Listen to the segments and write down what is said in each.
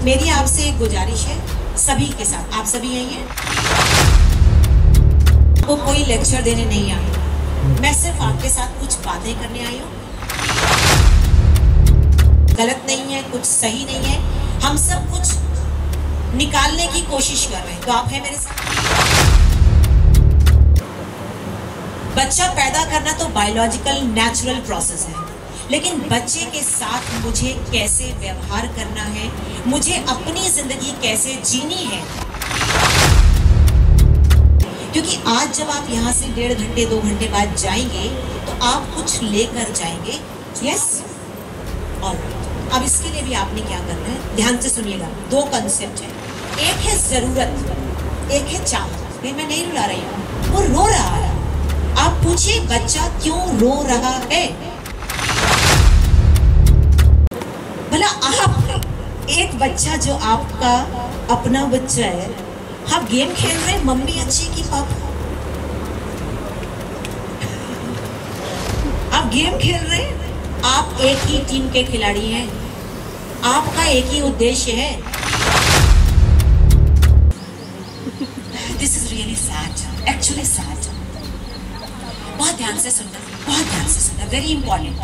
मेरी आपसे एक गुजारिश है, सभी के साथ, आप सभी यही हैं, आपको कोई लेक्चर देने नहीं आई, मैं सिर्फ आपके साथ कुछ बातें करने आई हूँ। गलत नहीं है, कुछ सही नहीं है, हम सब कुछ निकालने की कोशिश कर रहे हैं, तो आप हैं मेरे साथ। बच्चा पैदा करना तो बायोलॉजिकल नेचुरल प्रोसेस है, लेकिन बच्चे के साथ मुझे कैसे व्यवहार करना है, मुझे अपनी जिंदगी कैसे जीनी है, क्योंकि आज जब आप यहाँ से 1.5 घंटे 2 घंटे बाद जाएंगे तो आप कुछ लेकर जाएंगे। यस, और अब इसके लिए भी आपने क्या करना है, ध्यान से सुनिएगा। 2 कंसेप्ट है, एक है जरूरत, एक है चाहत। मैं नहीं रुला रही हूँ, वो रो रहा है। आप पूछिए बच्चा क्यों रो रहा है। भला आप एक बच्चा जो आपका अपना बच्चा है, आप गेम खेल रहे हैं, मम्मी अच्छी की पापा, आप गेम खेल रहे हैं, आप एक ही टीम के खिलाड़ी हैं, आपका एक ही उद्देश्य है। This is really sad, actually sad. बहुत ध्यान से सुनना, बहुत ध्यान से सुनना, वेरी इंपॉर्टेंट।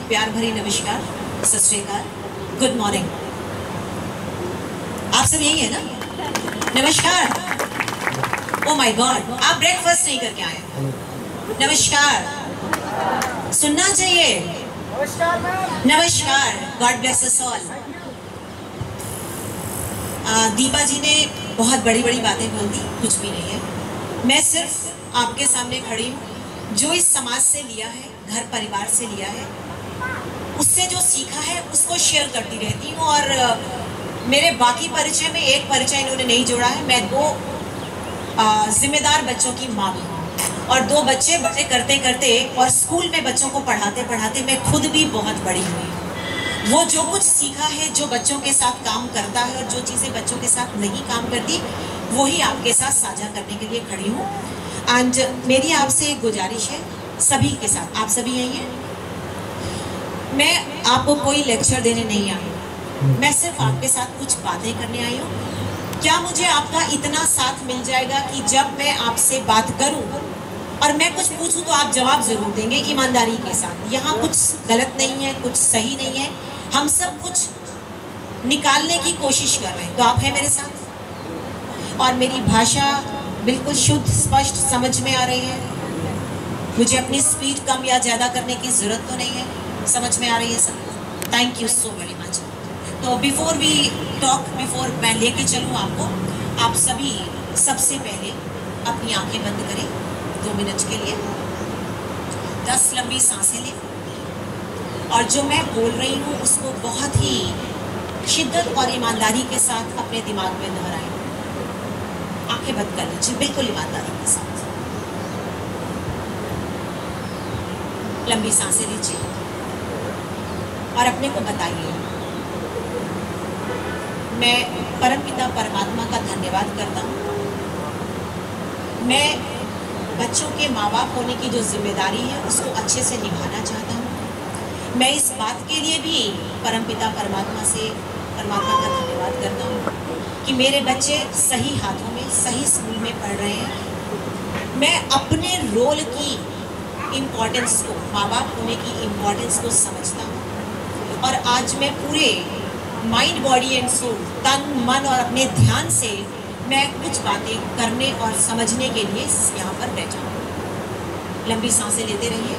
प्यार भरी नमस्कार, सत श्री अकाल, गुड मॉर्निंग। आप सब यही है ना? नमस्कार। ओ माय गॉड, आप ब्रेकफास्ट नहीं करके आए। नमस्कार, सुनना चाहिए। नमस्कार, God bless us all. Deepa ji ने बहुत बड़ी बड़ी बातें बोल दी, कुछ भी नहीं है। मैं सिर्फ आपके सामने खड़ी हूँ, जो इस समाज से लिया है, घर परिवार से लिया है, उससे जो सीखा है उसको शेयर करती रहती हूँ। और मेरे बाकी परिचय में एक परिचय इन्होंने नहीं जोड़ा है। मैं 2 जिम्मेदार बच्चों की माँ भी हूँ, और 2 बच्चे बड़े करते करते और स्कूल में बच्चों को पढ़ाते पढ़ाते मैं खुद भी बहुत बड़ी हुई। वो जो कुछ सीखा है, जो बच्चों के साथ काम करता है और जो चीज़ें बच्चों के साथ नहीं काम करती, वही आपके साथ साझा करने के लिए खड़ी हूँ। एंड मेरी आपसे एक गुजारिश है, सभी के साथ, आप सभी यही हैं, मैं आपको कोई लेक्चर देने नहीं आई, मैं सिर्फ आपके साथ कुछ बातें करने आई हूँ। क्या मुझे आपका इतना साथ मिल जाएगा कि जब मैं आपसे बात करूँ और मैं कुछ पूछूं तो आप जवाब जरूर देंगे ईमानदारी के साथ। यहाँ कुछ गलत नहीं है, कुछ सही नहीं है, हम सब कुछ निकालने की कोशिश कर रहे हैं, तो आप हैं मेरे साथ। और मेरी भाषा बिल्कुल शुद्ध स्पष्ट समझ में आ रही है, मुझे अपनी स्पीड कम या ज़्यादा करने की ज़रूरत तो नहीं है, समझ में आ रही है सब। Thank you so very much. तो बिफोर वी टॉक, बिफोर मैं लेके चलूँ आपको, आप सभी सबसे पहले अपनी आंखें बंद करें 2 मिनट के लिए, 10 लंबी सांसें लें, और जो मैं बोल रही हूँ उसको बहुत ही शिद्दत और ईमानदारी के साथ अपने दिमाग में दोहराएं। आंखें बंद कर लीजिए, बिल्कुल ईमानदारी के साथ। लंबी सांसें लीजिए और अपने को बताइए, मैं परमपिता परमात्मा का धन्यवाद करता हूँ। मैं बच्चों के माँ बाप होने की जो जिम्मेदारी है उसको अच्छे से निभाना चाहता हूँ। मैं इस बात के लिए भी परमपिता परमात्मा का धन्यवाद करता हूँ कि मेरे बच्चे सही हाथों में, सही स्कूल में पढ़ रहे हैं। मैं अपने रोल की इम्पोर्टेंस को, माँ बाप होने की इम्पोर्टेंस को समझता हूँ, और आज मैं पूरे माइंड, बॉडी एंड सोल, तन मन और अपने ध्यान से मैं कुछ बातें करने और समझने के लिए यहाँ पर बैठा हूँ। लंबी सांसें लेते रहिए।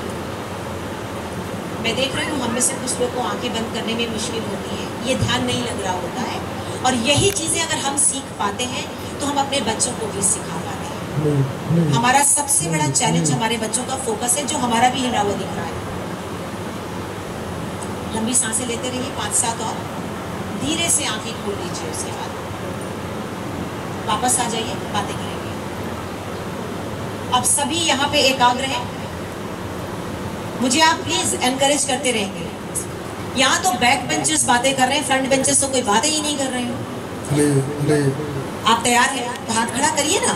मैं देख रही हूँ हम में से कुछ लोग को आंखें बंद करने में मुश्किल होती है, ये ध्यान नहीं लग रहा होता है, और यही चीज़ें अगर हम सीख पाते हैं तो हम अपने बच्चों को भी सिखा पाते हैं। हमारा सबसे बड़ा चैलेंज हमारे बच्चों का फोकस है, जो हमारा भी हिला हुआ दिख रहा है। लंबी सांसें लेते रहिए, 5-7 और धीरे से आंखें खोल लीजिए। उसके बाद वापस आ जाइए, बातें करेंगे। अब सभी यहाँ पे एकाग्र हैं, मुझे आप प्लीज एनकरेज करते रहेंगे। यहाँ तो बैक बेंचर्स बातें कर रहे हैं, फ्रंट बेंचर्स तो कोई बातें ही नहीं कर रहे हैं। आप तैयार हैं तो हाथ खड़ा करिए ना।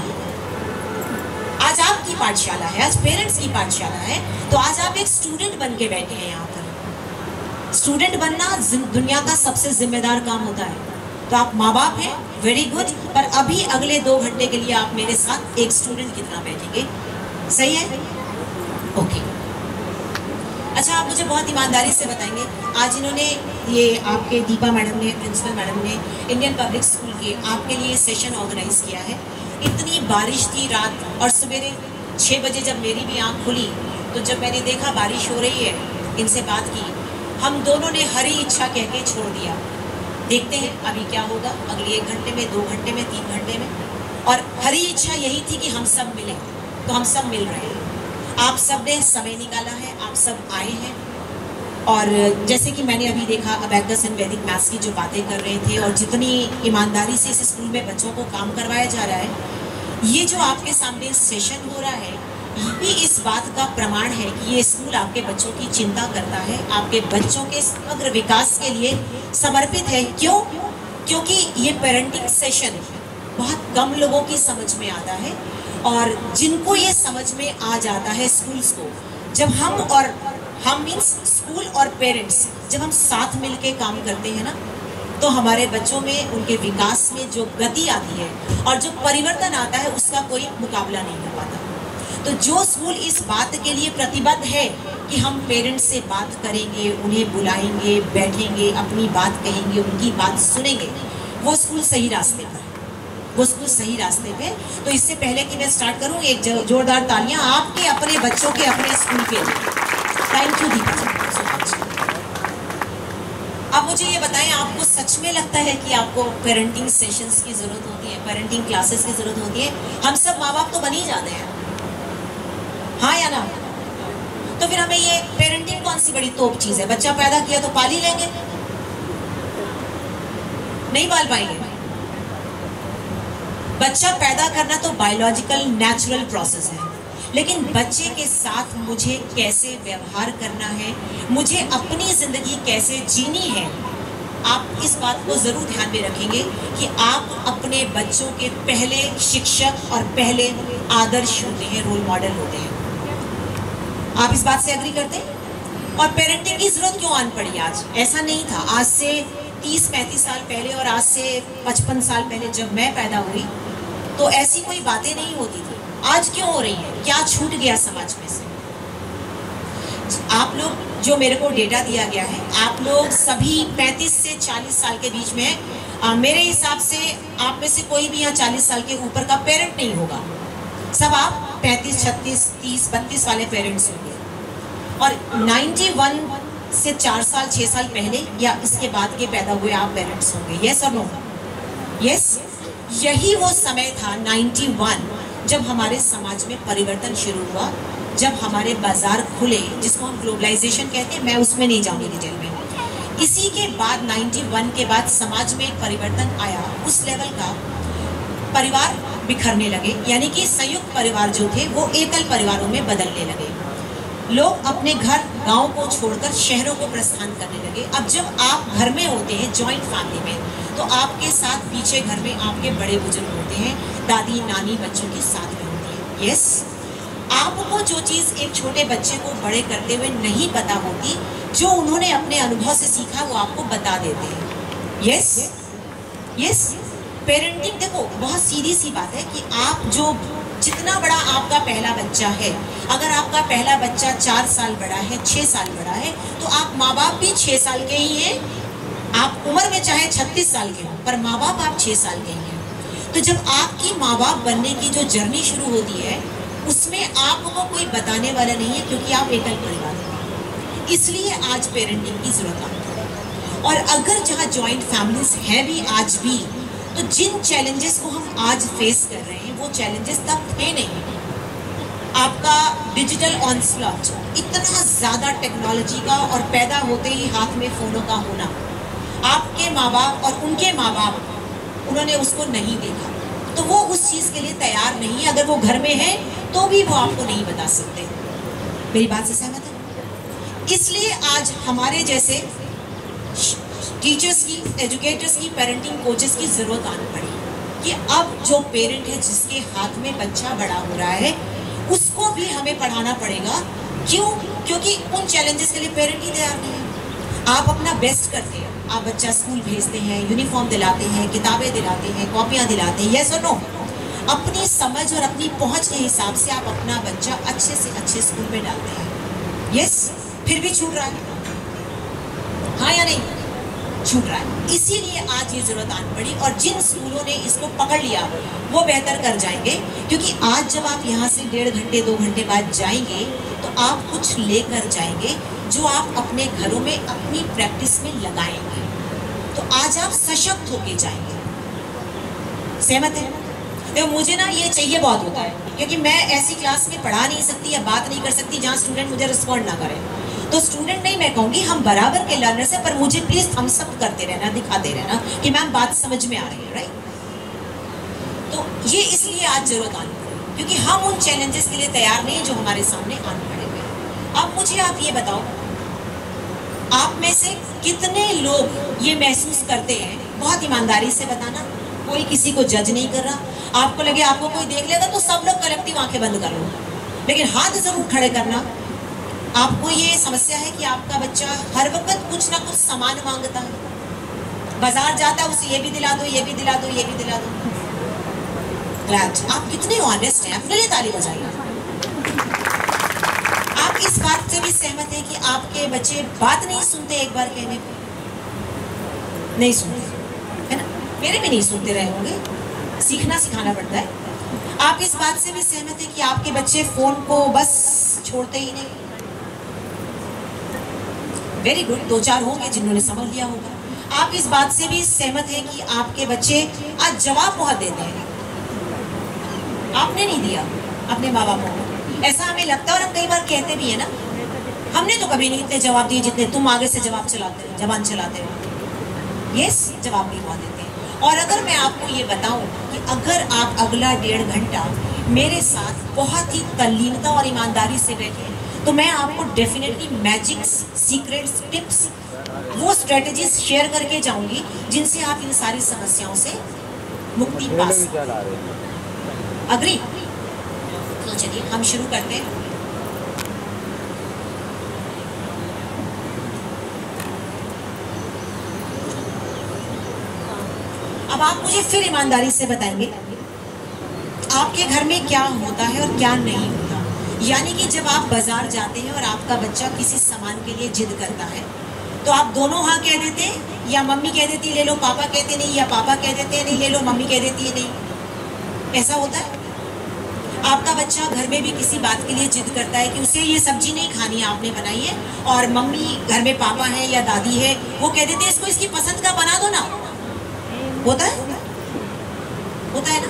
आज आप आपकी पाठशाला है, आज पेरेंट्स की पाठशाला है। तो आज आप एक स्टूडेंट बन के बैठे हैं यहाँ पर। स्टूडेंट बनना दुनिया का सबसे जिम्मेदार काम होता है। तो आप माँ बाप हैं, वेरी गुड, पर अभी अगले 2 घंटे के लिए आप मेरे साथ एक स्टूडेंट की तरह बैठेंगे, सही है? ओके। अच्छा, आप मुझे बहुत ईमानदारी से बताएंगे, आज इन्होंने ये आपके दीपा मैडम ने, प्रिंसिपल मैडम ने इंडियन पब्लिक स्कूल के आपके लिए सेशन ऑर्गेनाइज किया है। इतनी बारिश थी रात, और सवेरे 6 बजे जब मेरी भी आँख खुली तो जब मैंने देखा बारिश हो रही है, इनसे बात की, हम दोनों ने हरी इच्छा कह के छोड़ दिया। देखते हैं अभी क्या होगा अगले 1 घंटे में, 2 घंटे में, 3 घंटे में। और हरी इच्छा यही थी कि हम सब मिलें, तो हम सब मिल रहे हैं। आप सब ने समय निकाला है, आप सब आए हैं। और जैसे कि मैंने अभी देखा अबैकस एंड वैदिक मैथ्स की जो बातें कर रहे थे, और जितनी ईमानदारी से इस स्कूल में बच्चों को काम करवाया जा रहा है, ये जो आपके सामने सेशन हो रहा है, ये भी इस बात का प्रमाण है कि ये स्कूल आपके बच्चों की चिंता करता है, आपके बच्चों के समग्र विकास के लिए समर्पित है। क्यों? क्योंकि ये पेरेंटिंग सेशन बहुत कम लोगों की समझ में आता है, और जिनको ये समझ में आ जाता है स्कूल्स को, जब हम मीन्स स्कूल और पेरेंट्स जब हम साथ मिलके काम करते हैं ना, तो हमारे बच्चों में, उनके विकास में जो गति आती है और जो परिवर्तन आता है, उसका कोई मुकाबला नहीं हो पाता। तो जो स्कूल इस बात के लिए प्रतिबद्ध है कि हम पेरेंट्स से बात करेंगे, उन्हें बुलाएंगे, बैठेंगे, अपनी बात कहेंगे, उनकी बात सुनेंगे, वो स्कूल सही रास्ते पर है, वो स्कूल सही रास्ते पे। तो इससे पहले कि मैं स्टार्ट करूं, एक जोरदार तालियां आपके अपने बच्चों के, अपने स्कूल के लिए। Thank you Deepa ji, so much. अब मुझे ये बताएं, आपको सच में लगता है कि आपको पेरेंटिंग सेशंस की जरूरत होती है, पेरेंटिंग क्लासेस की जरूरत होती है? हम सब माँ बाप तो बन ही जाते हैं, हाँ या ना? तो फिर हमें ये पेरेंटिंग कौन सी बड़ी तोप चीज है? बच्चा पैदा किया तो पाल ही लेंगे? नहीं पाल पाएंगे। बच्चा पैदा करना तो बायोलॉजिकल नेचुरल प्रोसेस है, लेकिन बच्चे के साथ मुझे कैसे व्यवहार करना है, मुझे अपनी जिंदगी कैसे जीनी है, आप इस बात को जरूर ध्यान में रखेंगे कि आप अपने बच्चों के पहले शिक्षक और पहले आदर्श होते हैं, रोल मॉडल होते हैं। आप इस बात से एग्री करते हैं? और पेरेंटिंग की जरूरत क्यों आन पड़ी आज? ऐसा नहीं था। आज से 30-35 साल पहले और आज से 55 साल पहले जब मैं पैदा हुई तो ऐसी कोई बातें नहीं होती थी। आज क्यों हो रही है? क्या छूट गया समाज में से? आप लोग, जो मेरे को डेटा दिया गया है, आप लोग सभी 35 से 40 साल के बीच में, मेरे हिसाब से आप में से कोई भी यहाँ 40 साल के ऊपर का पेरेंट नहीं होगा। सब आप 35, 36, 30, 32 वाले पेरेंट्स होंगे। और 91 से 4 साल 6 साल पहले या इसके बाद के पैदा हुए आप पेरेंट्स होंगे। यस और नो? यस। यही वो समय था 91 जब हमारे समाज में परिवर्तन शुरू हुआ, जब हमारे बाजार खुले, जिसको हम ग्लोबलाइजेशन कहते हैं, मैं उसमें नहीं जाऊंगी डिटेल में। इसी के बाद 91 के बाद समाज में एक परिवर्तन आया, उस लेवल का परिवार बिखरने लगे, यानी कि संयुक्त परिवार जो थे वो एकल परिवारों में बदलने लगे। लोग अपने घर गांव को छोड़कर शहरों को प्रस्थान करने लगे। अब जब आप घर में होते हैं जॉइंट फैमिली में, तो आपके साथ पीछे घर में आपके बड़े बुजुर्ग होते हैं, दादी नानी बच्चों के साथ में होती है। यस, आपको जो चीज़ एक छोटे बच्चे को बड़े करते हुए नहीं पता होती, जो उन्होंने अपने अनुभव से सीखा, वो आपको बता देते हैं। Yes yes. पेरेंटिंग देखो बहुत सीधी सी बात है कि आप जो, जितना बड़ा आपका पहला बच्चा है, अगर आपका पहला बच्चा 4 साल बड़ा है, 6 साल बड़ा है, तो आप माँ बाप भी 6 साल के ही हैं। आप उम्र में चाहे 36 साल के हो, पर माँ बाप आप 6 साल के ही हैं। तो जब आपकी माँ बाप बनने की जो जर्नी शुरू होती है, उसमें आपको कोई बताने वाला नहीं है, क्योंकि आप एकल परिवार हैं। इसलिए आज पेरेंटिंग की जरूरत आती है। और अगर जहाँ जॉइंट फैमिलीज हैं भी आज भी, तो जिन चैलेंजेस को हम आज फेस कर रहे हैं, वो चैलेंजेस तब थे नहीं। आपका डिजिटल ऑनस्लॉट, इतना ज़्यादा टेक्नोलॉजी का, और पैदा होते ही हाथ में फ़ोनों का होना, आपके माँ बाप और उनके माँ बाप, उन्होंने उसको नहीं देखा, तो वो उस चीज़ के लिए तैयार नहीं। अगर वो घर में है तो भी वो आपको नहीं बता सकते। मेरी बात से सहमत है? इसलिए आज हमारे जैसे टीचर्स की, एजुकेटर्स की, पेरेंटिंग कोचेस की ज़रूरत आनी पड़ी कि अब जो पेरेंट है, जिसके हाथ में बच्चा बड़ा हो रहा है, उसको भी हमें पढ़ाना पड़ेगा। क्यों? क्योंकि उन चैलेंजेस के लिए पेरेंट ही तैयार नहीं है। आप अपना बेस्ट करते हैं, आप बच्चा स्कूल भेजते हैं, यूनिफॉर्म दिलाते हैं, किताबें दिलाते हैं, कॉपियाँ दिलाते हैं, यस और नो? अपनी समझ और अपनी पहुंच के हिसाब से आप अपना बच्चा अच्छे से अच्छे स्कूल में डालते हैं, यस? फिर भी छूट रहा है, हाँ या नहीं? छूट रहा है। इसीलिए आज ये जरूरत आन पड़ी, और जिन स्कूलों ने इसको पकड़ लिया वो बेहतर कर जाएंगे। क्योंकि आज जब आप यहाँ से 1.5 घंटे 2 घंटे बाद जाएंगे तो आप कुछ लेकर जाएंगे जो आप अपने घरों में अपनी प्रैक्टिस में लगाएंगे। तो आज आप सशक्त होके जाएंगे। सहमत है? तो मुझे ना ये चाहिए बहुत होता है, क्योंकि मैं ऐसी क्लास में पढ़ा नहीं सकती या बात नहीं कर सकती जहाँ स्टूडेंट मुझे रिस्पॉन्ड ना करे। तो स्टूडेंट नहीं, मैं कहूँगी हम बराबर के लर्नर्स हैं, पर मुझे प्लीज थम्स अप करते रहना, दिखाते रहना कि मैम बात समझ में आ रही है, राइट? तो ये इसलिए आज जरूरत आनी पड़ी, क्योंकि हम उन चैलेंजेस के लिए तैयार नहीं जो हमारे सामने आने पड़ेंगे। अब मुझे आप ये बताओ, आप में से कितने लोग ये महसूस करते हैं, बहुत ईमानदारी से बताना, कोई किसी को जज नहीं कर रहा। आपको लगे आपको कोई देख लेगा तो सब लोग कलेक्टिव आंखें बंद कर लो, लेकिन हाथ जरूर खड़े करना। आपको ये समस्या है कि आपका बच्चा हर वक्त कुछ ना कुछ सामान मांगता है, बाजार जाता है, उसे ये भी दिला दो, ये भी दिला दो, ये भी दिला दो। ग्लैड, आप कितने ऑनेस्ट हैं, अपने लिए ताली बजाइए। आप इस बात से भी सहमत हैं कि आपके बच्चे बात नहीं सुनते, एक बार कहने पर नहीं सुनते, है ना? मेरे भी नहीं सुनते रहे होंगे, सीखना सिखाना पड़ता है। आप इस बात से भी सहमत हैं कि आपके बच्चे फोन को बस छोड़ते ही नहीं? वेरी गुड, 2-4 होंगे जिन्होंने समझ लिया होगा। आप इस बात से भी सहमत हैं कि आपके बच्चे आज जवाब बहुत देते हैं, आपने नहीं दिया अपने माँ बापों को, ऐसा हमें लगता है और हम कई बार कहते भी है ना, हमने तो कभी नहीं इतने जवाब दिए जितने तुम आगे से जवाब चलाते हो, जबान चलाते हो। यस, जवाब भी बहुत देते हैं। और अगर मैं आपको ये बताऊं कि अगर आप अगला 1.5 घंटा मेरे साथ बहुत ही तल्लीनता और ईमानदारी से बैठे, तो मैं आपको डेफिनेटली मैजिक्स, सीक्रेट्स, टिप्स, वो स्ट्रेटजीज शेयर करके जाऊंगी जिनसे आप इन सारी समस्याओं से मुक्ति पा सकते। अग्री? तो चलिए हम शुरू करते हैं। अब आप मुझे फिर ईमानदारी से बताएंगे आपके घर में क्या होता है और क्या नहीं होता। यानी कि जब आप बाजार जाते हैं और आपका बच्चा किसी सामान के लिए जिद करता है, तो आप दोनों हाँ कह देते हैं, या मम्मी कह देती ले लो, पापा कहते नहीं, या पापा कह देते हैं नहीं ले लो, मम्मी कह देती है नहीं? ऐसा होता है? आपका बच्चा घर में भी किसी बात के लिए जिद करता है कि उसे ये सब्जी नहीं खानी है, आपने बनाई है, और मम्मी घर में पापा है या दादी है, वो कह देते हैं इसको इसकी पसंद का बना दो ना। होता है? होता है ना?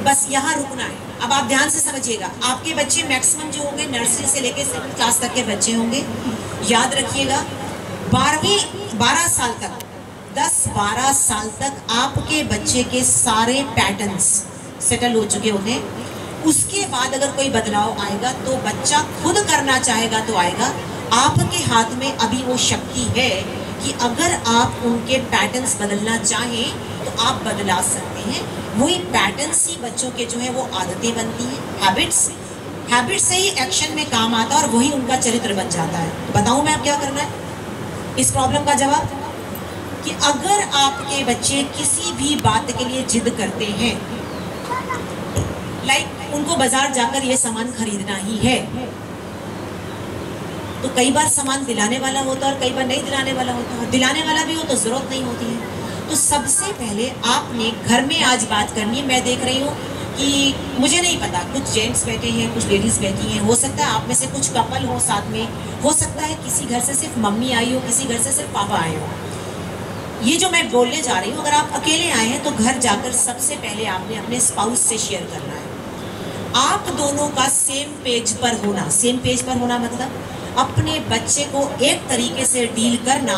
बस यहाँ रुकना है। अब आप ध्यान से समझिएगा, आपके बच्चे मैक्सिमम जो होंगे नर्सरी से लेकर 7th क्लास तक के बच्चे होंगे। याद रखिएगा 12 साल तक, 10-12 साल तक आपके बच्चे के सारे पैटर्न्स सेटल हो चुके होते हैं। उसके बाद अगर कोई बदलाव आएगा तो बच्चा खुद करना चाहेगा तो आएगा। आपके हाथ में अभी वो शक्ति है कि अगर आप उनके पैटर्न्स बदलना चाहें तो आप बदला सकते हैं। वही पैटर्न्स ही बच्चों के जो है वो आदतें बनती हैं, हैबिट्स से ही एक्शन में काम आता है और वही उनका चरित्र बन जाता है। बताऊं मैं अब क्या करना है इस प्रॉब्लम का जवाब? कि अगर आपके बच्चे किसी भी बात के लिए जिद करते हैं, लाइक उनको बाजार जाकर ये सामान खरीदना ही है, तो कई बार सामान दिलाने वाला होता है और कई बार नहीं दिलाने वाला होता है। दिलाने वाला भी हो तो जरूरत नहीं होती है। तो सबसे पहले आपने घर में आज बात करनी है। मैं देख रही हूँ कि मुझे नहीं पता, कुछ जेंट्स बैठे हैं, कुछ लेडीज बैठी हैं, हो सकता है आप में से कुछ कपल हो साथ में, हो सकता है किसी घर से सिर्फ मम्मी आई हो, किसी घर से सिर्फ पापा आए हो। ये जो मैं बोलने जा रही हूँ, अगर आप अकेले आए हैं तो घर जाकर सबसे पहले आपने अपने स्पाउस से शेयर करना है। आप दोनों का सेम पेज पर होना। सेम पेज पर होना मतलब अपने बच्चे को एक तरीके से डील करना,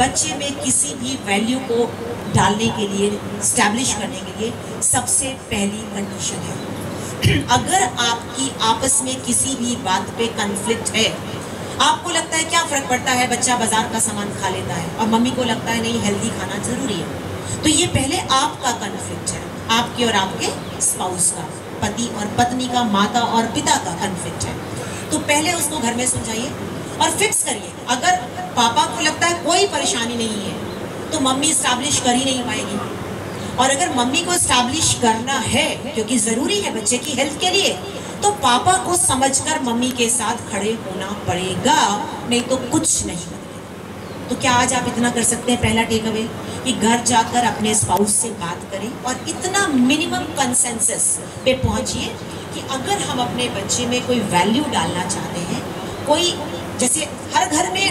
बच्चे में किसी भी वैल्यू को डालने के लिए, स्टैब्लिश करने के लिए सबसे पहली कंडीशन है। अगर आपकी आपस में किसी भी बात पे कन्फ्लिक्ट है, आपको लगता है क्या फ़र्क पड़ता है, बच्चा बाजार का सामान खा लेता है, और मम्मी को लगता है नहीं हेल्दी खाना ज़रूरी है, तो ये पहले आपका कन्फ्लिक्ट है, आपके और आपके स्पाउस का। पति और पत्नी का, माता और पिता का कॉन्फ्लिक्ट है, तो पहले उसको घर में समझाइए और फिक्स करिए। अगर पापा को लगता है कोई परेशानी नहीं है तो मम्मी इस्टेब्लिश कर ही नहीं पाएगी, और अगर मम्मी को इस्टेब्लिश करना है क्योंकि ज़रूरी है बच्चे की हेल्थ के लिए, तो पापा को समझकर मम्मी के साथ खड़े होना पड़ेगा, नहीं तो कुछ नहीं बनेगा। तो क्या आज आप इतना कर सकते हैं? पहला टेक अवे कि घर जाकर अपने स्पाउस से बात करें और इतना मिनिमम कंसेंसस पे पहुंचिए कि अगर हम अपने बच्चे में कोई वैल्यू डालना चाहते हैं, कोई जैसे हर घर में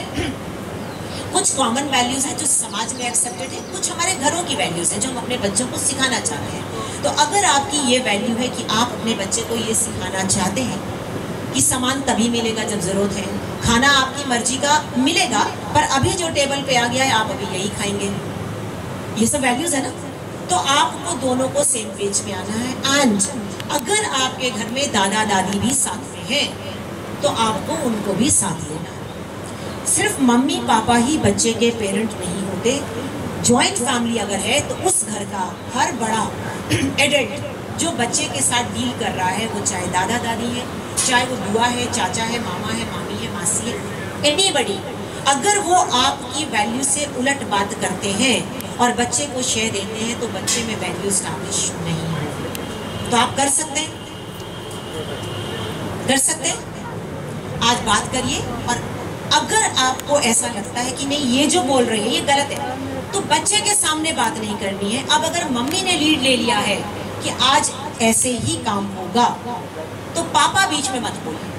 कुछ कॉमन वैल्यूज हैं जो समाज में एक्सेप्टेड है, कुछ हमारे घरों की वैल्यूज हैं जो हम अपने बच्चों को सिखाना चाहते हैं। तो अगर आपकी ये वैल्यू है कि आप अपने बच्चे को ये सिखाना चाहते हैं कि सामान तभी मिलेगा जब जरूरत है, खाना आपकी मर्जी का मिलेगा, पर अभी जो टेबल पे आ गया है आप अभी यही खाएंगे, ये सब वैल्यूज है ना, तो आपको दोनों को सेम पेज पे आना है। एंड अगर आपके घर में दादा दादी भी साथ में हैं तो आपको उनको भी साथ लेना है। सिर्फ मम्मी पापा ही बच्चे के पेरेंट नहीं होते, जॉइंट फैमिली अगर है तो उस घर का हर बड़ा एडल्ट जो बच्चे के साथ डील कर रहा है, वो चाहे दादा दादी है, चाहे वो बुआ है, चाचा है, मामा है, मामी है, मासी है, एनीबडी, अगर वो आपकी वैल्यू से उलट बात करते हैं और बच्चे को शेयर देते हैं तो बच्चे में वैल्यू स्टैब्लिश नहीं है। तो आप कर सकते हैं, कर सकते हैं। आज बात करिए, और अगर आपको ऐसा लगता है कि नहीं ये जो बोल रही है ये गलत है, तो बच्चे के सामने बात नहीं करनी है। अब अगर मम्मी ने लीड ले लिया है कि आज ऐसे ही काम होगा, तो पापा बीच में मत बोलिए,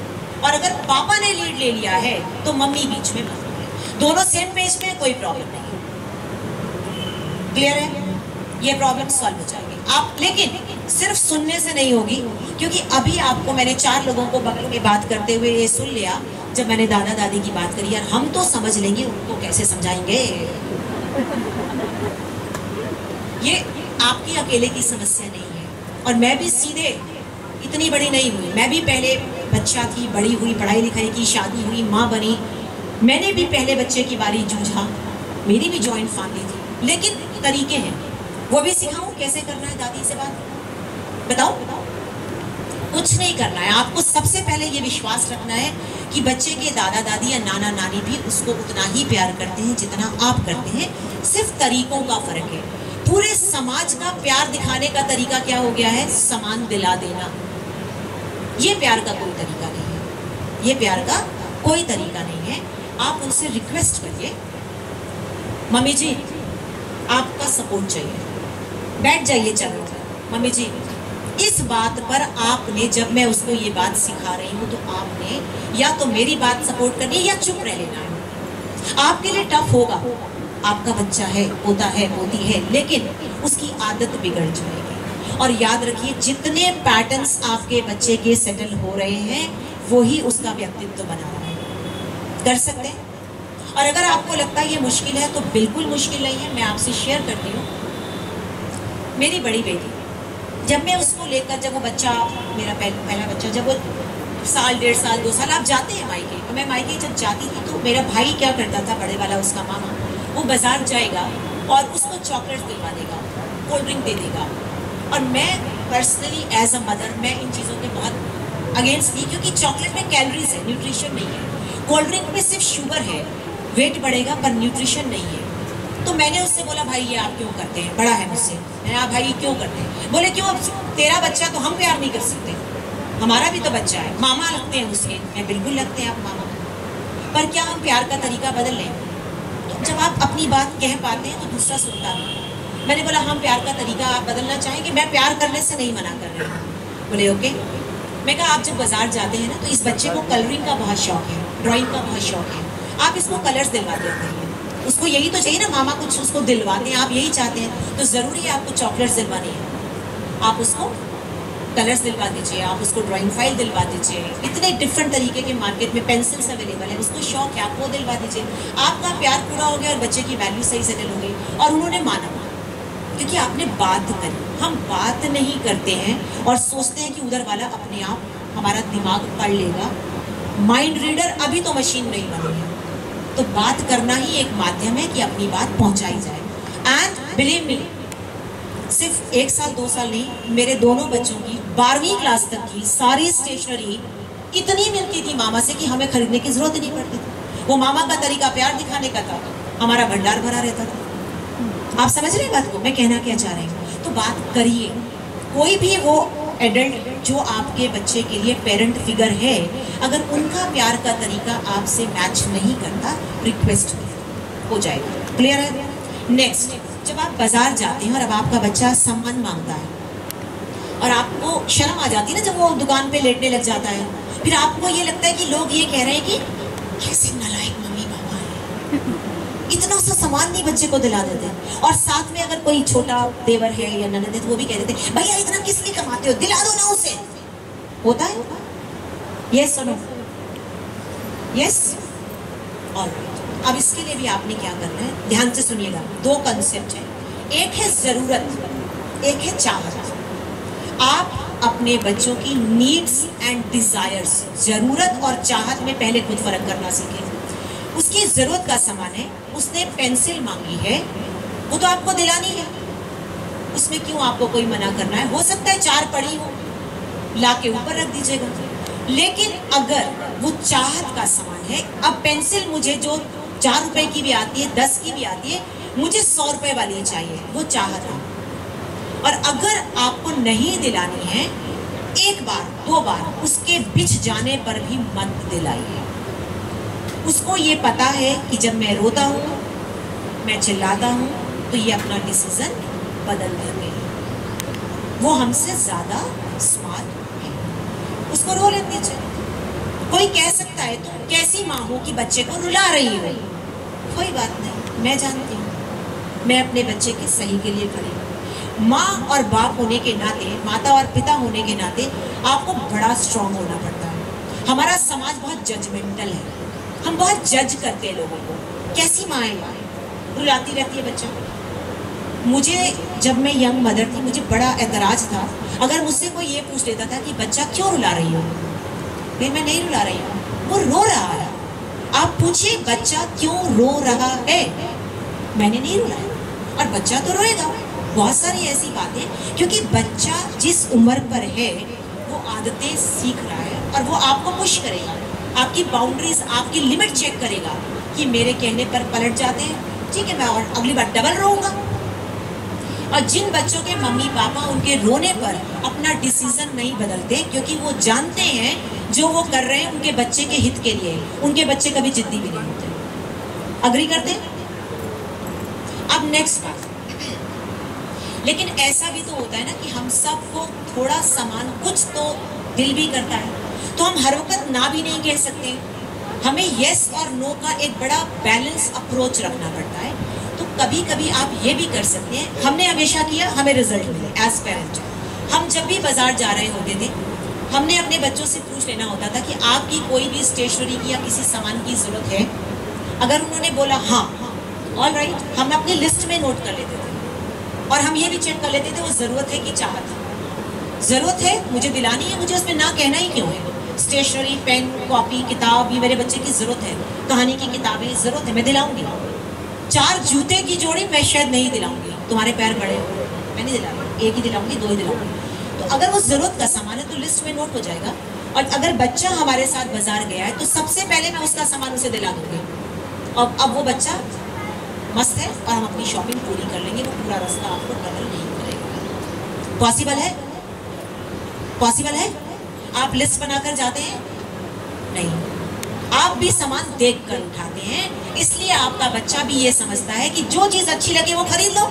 और अगर पापा ने लीड ले लिया है तो मम्मी बीच में मत बोलिए। दोनों सेम पेज में, कोई प्रॉब्लम नहीं। क्लियर है? ये प्रॉब्लम सॉल्व हो जाएगी। आप लेकिन सिर्फ सुनने से नहीं होगी, क्योंकि अभी आपको मैंने 4 लोगों को बगल में बात करते हुए ये सुन लिया जब मैंने दादा दादी की बात करी। यार हम तो समझ लेंगे, उनको कैसे समझाएंगे? ये आपकी अकेले की समस्या नहीं है, और मैं भी सीधे इतनी बड़ी नहीं हुई, मैं भी पहले बच्चा थी, बड़ी हुई, पढ़ाई लिखाई की, शादी हुई, माँ बनी, मैंने भी पहले बच्चे की बारी जूझा, मेरी भी जॉइंट फैमिली थी, लेकिन तरीके हैं, वो भी सिखाऊं कैसे करना है दादी से बात? बताओ। कुछ नहीं करना है आपको, सबसे पहले ये विश्वास रखना है कि बच्चे के दादा दादी या नाना नानी भी उसको उतना ही प्यार करते हैं जितना आप करते हैं, सिर्फ तरीकों का फर्क है। पूरे समाज का प्यार दिखाने का तरीका क्या हो गया है? सामान दिला देना। ये प्यार का कोई तरीका नहीं है, ये प्यार का कोई तरीका नहीं है। आप उनसे रिक्वेस्ट करिए, मम्मी जी आपका सपोर्ट चाहिए, बैठ जाइए चलो। मम्मी जी इस बात पर आपने, जब मैं उसको ये बात सिखा रही हूँ, तो आपने या तो मेरी बात सपोर्ट करनी है या चुप रह लेना है। आपके लिए टफ होगा, आपका बच्चा है, पोता है, पोती है, लेकिन उसकी आदत बिगड़ जाएगी। और याद रखिए, जितने पैटर्न्स आपके बच्चे के सेटल हो रहे हैं वही उसका व्यक्तित्व बना रहा है। कर सकते हैं। और अगर आपको लगता है ये मुश्किल है तो बिल्कुल मुश्किल नहीं है। मैं आपसे शेयर करती हूँ, मेरी बड़ी बेटी, जब मैं उसको लेकर, जब वो बच्चा, मेरा पहला बच्चा, जब वो 1 साल, 1.5 साल, 2 साल, आप जाते हैं मायके, और मैं मायके जब जाती थी तो मेरा भाई क्या करता था, बड़े वाला उसका मामा, वो बाजार जाएगा और उसको चॉकलेट दिलवा देगा, कोल्ड ड्रिंक दे देगा। और मैं पर्सनली एज अ मदर, मैं इन चीज़ों के बहुत अगेंस्ट थी, क्योंकि चॉकलेट में कैलोरीज है, न्यूट्रिशन नहीं है। कोल्ड ड्रिंक में सिर्फ शुगर है, वेट बढ़ेगा पर न्यूट्रिशन नहीं है। तो मैंने उससे बोला, भाई ये आप क्यों करते हैं? बड़ा है मुझसे। मैंने कहा, भाई क्यों करते हैं? बोले क्यों, तेरा बच्चा तो हम प्यार नहीं कर सकते, हमारा भी तो बच्चा है, मामा लगते हैं उसके। मैं बिल्कुल लगते हैं आप मामा, पर क्या हम प्यार का तरीका बदल लें? तो जब आप अपनी बात कह पाते हैं तो दूसरा सुनता नहीं। मैंने बोला, हम प्यार का तरीका आप बदलना चाहेंगे, मैं प्यार करने से नहीं मना कर रही हूँ। बोले ओके। मैं कहा, आप जब बाजार जाते हैं ना, तो इस बच्चे को कलरिंग का बहुत शौक है, ड्राइंग का बहुत शौक है, आप इसको कलर्स दिलवा देते हैं। उसको यही तो चाहिए ना, मामा कुछ उसको दिलवाते हैं, आप यही चाहते हैं, तो ज़रूरी है आपको चॉकलेट्स दिलवानी है। आप उसको कलर्स दिलवा दीजिए, आप उसको ड्राइंग फाइल दिलवा दीजिए। इतने डिफरेंट तरीके के मार्केट में पेंसिल्स अवेलेबल है, उसको शौक है, आप वो दिलवा दीजिए। आपका प्यार पूरा हो गया और बच्चे की वैल्यू सही सेटल हो गई, और उन्होंने माना, क्योंकि आपने बात करी। हम बात नहीं करते हैं और सोचते हैं कि उधर वाला अपने आप हमारा दिमाग पढ़ लेगा। माइंड रीडर अभी तो मशीन नहीं बनी है, तो बात करना ही एक माध्यम है कि अपनी बात पहुंचाई जाए। एंड बिलीव मी, सिर्फ 1 साल 2 साल नहीं, मेरे दोनों बच्चों की 12वीं क्लास तक की सारी स्टेशनरी इतनी मिलती थी मामा से कि हमें खरीदने की जरूरत ही नहीं पड़ती थी। वो मामा का तरीका प्यार दिखाने का था, हमारा भंडार भरा रहता था। आप समझ रहे हैं बात को, मैं कहना क्या चाह रही हूँ? तो बात करिए, कोई भी वो एडल्ट जो आपके बच्चे के लिए पेरेंट फिगर है, अगर उनका प्यार का तरीका आपसे मैच नहीं करता, रिक्वेस्ट हो जाएगा। क्लियर है? नेक्स्ट, जब आप बाजार जाते हैं और अब आपका बच्चा सामान मांगता है और आपको शर्म आ जाती है ना जब वो दुकान पे लेटने लग जाता है, फिर आपको ये लगता है कि लोग ये कह रहे हैं कि कैसे नालायक मम्मी पापा है, इतना सा सामान नहीं बच्चे को दिला देते। और साथ में अगर कोई छोटा देवर है या ननद है तो वो भी कह देते भैया इतना किस लिए कमाते हो, दिला दो ना उसे। होता है? यस सुनो, यस, ऑलराइट। अब इसके लिए भी आपने क्या करना है, ध्यान से सुनिएगा। दो कंसेप्ट है, एक है जरूरत, एक है चाहत। आप अपने बच्चों की नीड्स एंड डिजायर्स, जरूरत और चाहत में पहले खुद फर्क करना सीखें। उसकी जरूरत का सामान है, उसने पेंसिल मांगी है, वो तो आपको दिलानी है, उसमें क्यों आपको कोई मना करना है? हो सकता है 4 पड़ी हो, ला के ऊपर रख दीजिएगा। लेकिन अगर वो चाहत का सामान है, अब पेंसिल मुझे जो 4 रुपए की भी आती है, 10 की भी आती है, मुझे 100 रुपए वाली चाहिए, वो चाहत है। और अगर आपको नहीं दिलानी है, 1 बार 2 बार उसके बिछ जाने पर भी मत दिलाइए। उसको ये पता है कि जब मैं रोता हूँ, मैं चिल्लाता हूँ, तो ये अपना डिसीजन बदल देते हैं। वो हमसे ज्यादा स्मार्ट है, उसको रो लेने दीजिए। कोई कह सकता है तुम कैसी माँ हो कि बच्चे को रुला रही हो? कोई बात नहीं, मैं जानती हूँ, मैं अपने बच्चे के सही के लिए खड़ी हूँ। माँ और बाप होने के नाते, माता और पिता होने के नाते आपको बड़ा स्ट्रांग होना पड़ता है। हमारा समाज बहुत जजमेंटल है, हम बहुत जज करते हैं लोगों को। कैसी माँ है, रुलाती रहती है बच्चा। मुझे जब मैं यंग मदर थी, मुझे बड़ा एतराज था अगर मुझसे कोई ये पूछ लेता था कि बच्चा क्यों रुला रही हो? मैं नहीं रुला रही हूँ, वो रो रहा है। आप पूछिए बच्चा क्यों रो रहा है? मैंने नहीं रुलाया, और बच्चा तो रोएगा। बहुत सारी ऐसी बातें, क्योंकि बच्चा जिस उम्र पर है वो आदतें सीख रहा है और वो आपको पुश करेगा, आपकी बाउंड्रीज, आपकी लिमिट चेक करेगा कि मेरे कहने पर पलट जाते हैं, ठीक है मैं और अगली बार डबल रोऊंगा। और जिन बच्चों के मम्मी पापा उनके रोने पर अपना डिसीजन नहीं बदलते, क्योंकि वो जानते हैं जो वो कर रहे हैं उनके बच्चे के हित के लिए, उनके बच्चे कभी जिद्दी भी नहीं होते। अग्री करते हैं? अब नेक्स्ट बात, लेकिन ऐसा भी तो होता है ना कि हम सबको थोड़ा सामान, कुछ तो दिल भी करता है, तो हम हर वक्त ना भी नहीं कह सकते। हमें यस और नो का एक बड़ा बैलेंस अप्रोच रखना पड़ता है। तो कभी कभी आप ये भी कर सकते हैं, हमने हमेशा किया, हमें रिजल्ट मिले एज पेरेंट। हम जब भी बाजार जा रहे होते थे, हमने अपने बच्चों से पूछ लेना होता था कि आपकी कोई भी स्टेशनरी की या किसी सामान की जरूरत है? अगर उन्होंने बोला हाँ, ऑलराइट, हम अपनी लिस्ट में नोट कर लेते थे। और हम ये भी चेक कर लेते थे वो जरूरत है कि चाहत है। जरूरत है, मुझे दिलानी है, मुझे उसमें ना कहना ही क्यों है? स्टेशनरी, पेन, कॉपी, किताब, ये मेरे बच्चे की जरूरत है, कहानी की किताबें जरूरत है, मैं दिलाऊंगी। 4 जूते की जोड़ी मैं शायद नहीं दिलाऊंगी, तुम्हारे पैर बड़े हो, मैं नहीं दिलाऊंगी, 1 ही दिलाऊंगी, 2 ही दिलाऊंगी। तो अगर वो जरूरत का सामान है तो लिस्ट में नोट हो जाएगा। और अगर बच्चा हमारे साथ बाजार गया है तो सबसे पहले मैं उसका सामान उसे दिला दूंगी। और अब वो बच्चा मस्त है और हम अपनी शॉपिंग पूरी कर लेंगे, वो पूरा रास्ता आपको ट्रबल नहीं करेगा। पॉसिबल है? पॉसिबल है? आप लिस्ट बनाकर जाते हैं? नहीं, आप भी सामान देख कर उठाते हैं, इसलिए आपका बच्चा भी ये समझता है कि जो चीज अच्छी लगे वो खरीद लो,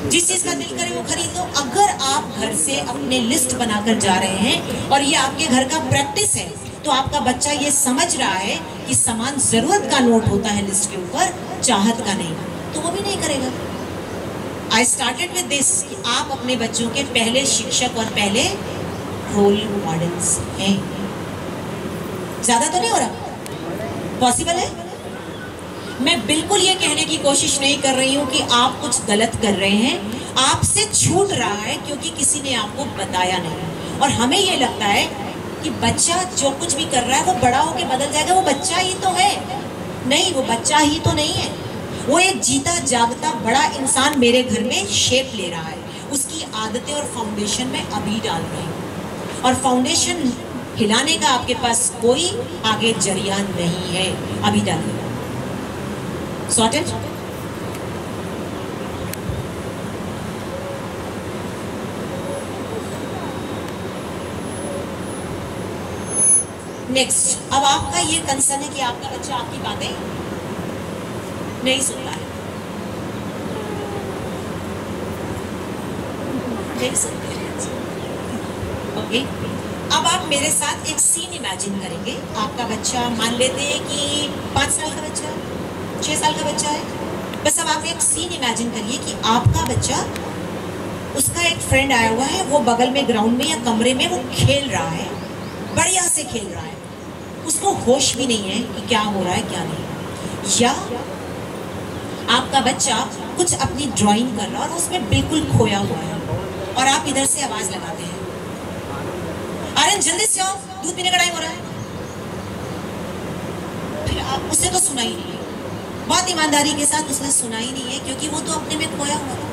जिस चीज का दिल करे वो खरीद लो। अगर आप घर से अपने लिस्ट बनाकर जा रहे हैं और ये आपके घर का प्रैक्टिस है, तो आपका बच्चा ये समझ रहा है कि सामान जरूरत का नोट होता है लिस्ट के ऊपर, चाहत का नहीं, तो वो भी नहीं करेगा। आई स्टार्टेड विद दिस कि आप अपने बच्चों के पहले शिक्षक और पहले रोल मॉडल्स हैं। ज्यादा तो नहीं हो रहा? पॉसिबल है? मैं बिल्कुल ये कहने की कोशिश नहीं कर रही हूँ कि आप कुछ गलत कर रहे हैं, आपसे छूट रहा है क्योंकि किसी ने आपको बताया नहीं। और हमें ये लगता है कि बच्चा जो कुछ भी कर रहा है वो बड़ा होके बदल जाएगा, वो बच्चा ही तो है। नहीं, वो बच्चा ही तो नहीं है, वो एक जीता जागता बड़ा इंसान मेरे घर में शेप ले रहा है। उसकी आदतें और फाउंडेशन मैं अभी डाल रही हूँ, और फाउंडेशन हिलाने का आपके पास कोई आगे जरिया नहीं है। अभी डालिए। सॉर्टेड। नेक्स्ट, अब आपका ये कंसर्न है कि आपका बच्चा आपकी बातें नहीं सुनता है, नहीं सुनते। ओके, अब आप मेरे साथ एक सीन इमेजिन करेंगे। आपका बच्चा, मान लेते हैं कि 5 साल का बच्चा, 6 साल का बच्चा है। बस अब आप एक सीन इमेजिन करिए कि आपका बच्चा, उसका एक फ्रेंड आया हुआ है, वो बगल में ग्राउंड में या कमरे में वो खेल रहा है, बढ़िया से खेल रहा है, उसको होश भी नहीं है कि क्या हो रहा है क्या नहीं। या आपका बच्चा कुछ अपनी ड्राइंग कर रहा है और उसमें बिल्कुल खोया हुआ है, और आप इधर से आवाज लगाते हैं, अरे जल्दी से आओ, दूध पीने का टाइम हो रहा है। फिर आप, उससे तो सुना ही नहीं है, बहुत ईमानदारी के साथ उसने सुना ही नहीं है, क्योंकि वो तो अपने में खोया हुआ था।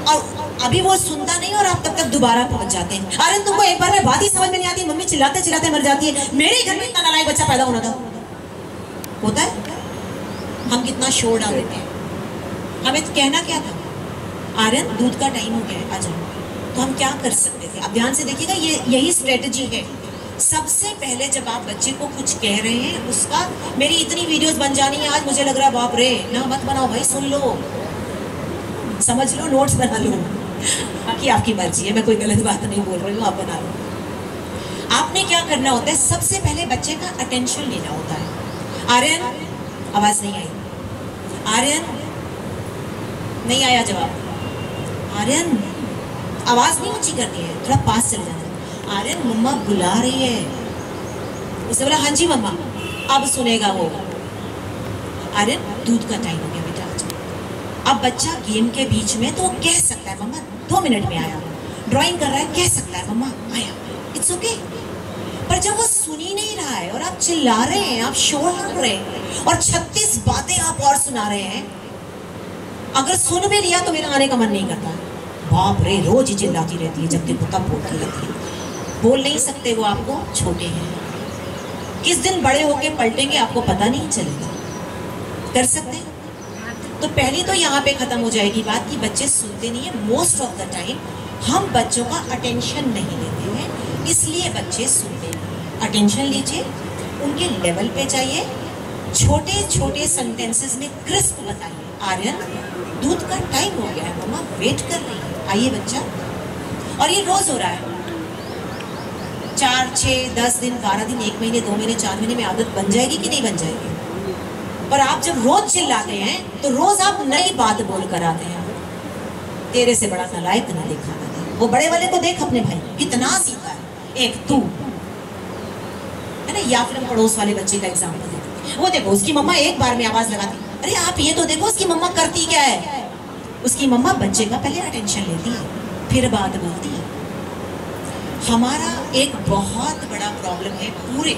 और अभी वो सुनता नहीं, और आप तब तक दोबारा पहुंच जाते हैं। अरे तुमको एक बार में बात ही समझ में नहीं आती, मम्मी चिल्लाते चिल्लाते मर जाती है, मेरे घर में इतना नालायक बच्चा पैदा होना था। होता है, हम कितना शोर डाल देते हैं। हमें तो कहना क्या था, आर्यन दूध का टाइम हो गया है, आ जाओ। तो हम क्या कर सकते थे? अब ध्यान से देखिएगा, ये यही स्ट्रेटजी है। सबसे पहले जब आप बच्चे को कुछ कह रहे हैं, उसका, मेरी इतनी वीडियोस बन जानी है आज, मुझे लग रहा है बाप रे, ना मत बनाओ भाई, सुन लो, समझ लो, नोट्स बना लो, बाकी आपकी मर्जी है, मैं कोई गलत बात नहीं बोल रही हूँ, आप बना लो। आपने क्या करना होता है, सबसे पहले बच्चे का अटेंशन लेना होता है। आर्यन, आवाज नहीं आई, आर्यन, नहीं आया जवाब, आर्यन, आवाज नहीं ऊंची करनी है, थोड़ा पास चले जाना है। आर्यन, मम्मा बुला रही है। उसने बोला हाँ जी मम्मा, अब सुनेगा वो। आर्यन, दूध का टाइम हो गया बेटा, आ जाओ। अब बच्चा गेम के बीच में तो कह सकता है मम्मा 2 मिनट में आया, ड्राइंग कर रहा है, कह सकता है मम्मा आया, इट्स ओके। पर जब वो सुन ही नहीं रहा है, और आप चिल्ला रहे हैं, आप शोर कर रहे हैं, और 36 बातें आप और सुना रहे हैं, अगर सुन भी लिया तो मेरा आने का मन नहीं करता। बाप रे, रोज ही चिल्लाती रहती है, जब देखो तब बोलती रहती है। बोल नहीं सकते, वो आपको छोटे हैं, किस दिन बड़े होके पलटेंगे आपको पता नहीं चलेगा। कर सकते हैं? तो पहले तो यहाँ पे खत्म हो जाएगी बात कि बच्चे सुनते नहीं है। मोस्ट ऑफ द टाइम हम बच्चों का अटेंशन नहीं लेते हैं, इसलिए बच्चे सुनते नहीं। अटेंशन लीजिए, उनके लेवल पे जाइए, छोटे छोटे सेंटेंसेस में क्रिस्प बताइए। आर्यन, दूध का टाइम हो गया है, मम्मा वेट कर रही है, आइए बच्चा। और ये रोज हो रहा है, 4, 6, 10 दिन, 12 दिन, 1 महीने, 2 महीने, 4 महीने में आदत बन जाएगी कि नहीं बन जाएगी? और आप जब रोज चिल्लाते हैं तो रोज आप नई बात बोल कर आते हैं, तेरे से बड़ा नालायक ना देखा मैंने। वो बड़े वाले को देख, अपने भाई कितना सीखा है, एक तू है ना। या फिर हम पड़ोस वाले बच्चे का एग्जाम्पल देते हैं, वो देखो उसकी मम्मा एक बार में आवाज लगाती, अरे आप ये तो देखो उसकी मम्मा करती क्या है। उसकी मम्मा बच्चे का पहले अटेंशन लेती है, फिर बात बोलती है। हमारा एक बहुत बड़ा प्रॉब्लम है, पूरे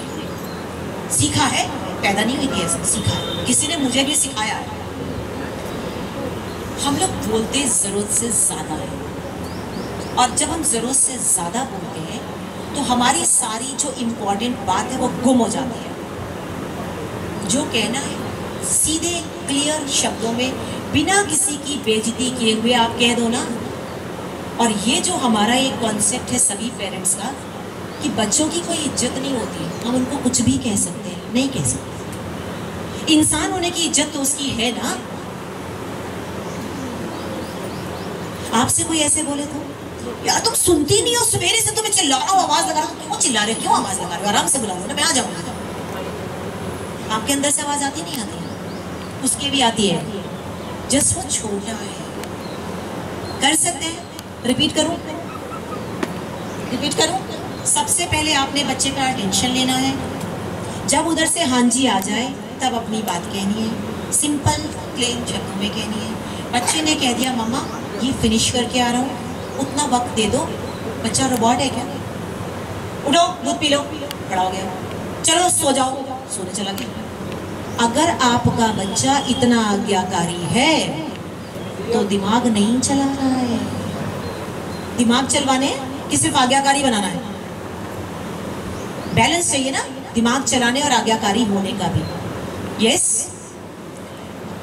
सीखा है, पैदा नहीं हुई थी ऐसा, सीखा है, किसी ने मुझे भी सिखाया है। हम लोग बोलते जरूरत से ज्यादा है, और जब हम जरूरत से ज्यादा बोलते हैं तो हमारी सारी जो इम्पोर्टेंट बात है वो गुम हो जाती है। जो कहना है सीधे क्लियर शब्दों में, बिना किसी की बेइज्जती किए हुए आप कह दो ना। और ये जो हमारा एक कॉन्सेप्ट है सभी पेरेंट्स का कि बच्चों की कोई इज्जत नहीं होती, हम उनको कुछ भी कह सकते हैं, नहीं कह सकते। इंसान होने की इज्जत तो उसकी है ना। आपसे कोई ऐसे बोले तो यार तुम सुनती नहीं हो, सवेरे से तुम्हें चिल्ला रहा हूँ, आवाज लगा रहा हूँ, क्यों चिल्ला रहे हो, क्यों आवाज लगा रहे हो, आराम से बुला लो ना, मैं आ जाऊंगा। आपके अंदर से आवाज आती नहीं आती? उसके भी आती है, जस्ट वो छोटा है। कर सकते हैं? रिपीट करूं? रिपीट करूं? सबसे पहले आपने बच्चे का अटेंशन लेना है। जब उधर से हाँ जी आ जाए तब अपनी बात कहनी है, सिंपल प्लेन शब्दों में कहनी है। बच्चे ने कह दिया मम्मा ये फिनिश करके आ रहा हूँ, उतना वक्त दे दो। बच्चा रोबोट है क्या? उठो दूध पी लो, खड़ा हो गया, चलो सो जाओ, सोने चला गया। अगर आपका बच्चा इतना आज्ञाकारी है तो दिमाग नहीं चला रहा है, दिमाग चलवाने कि सिर्फ आज्ञाकारी बनाना है? बैलेंस चाहिए ना, दिमाग चलाने और आज्ञाकारी होने का भी। यस,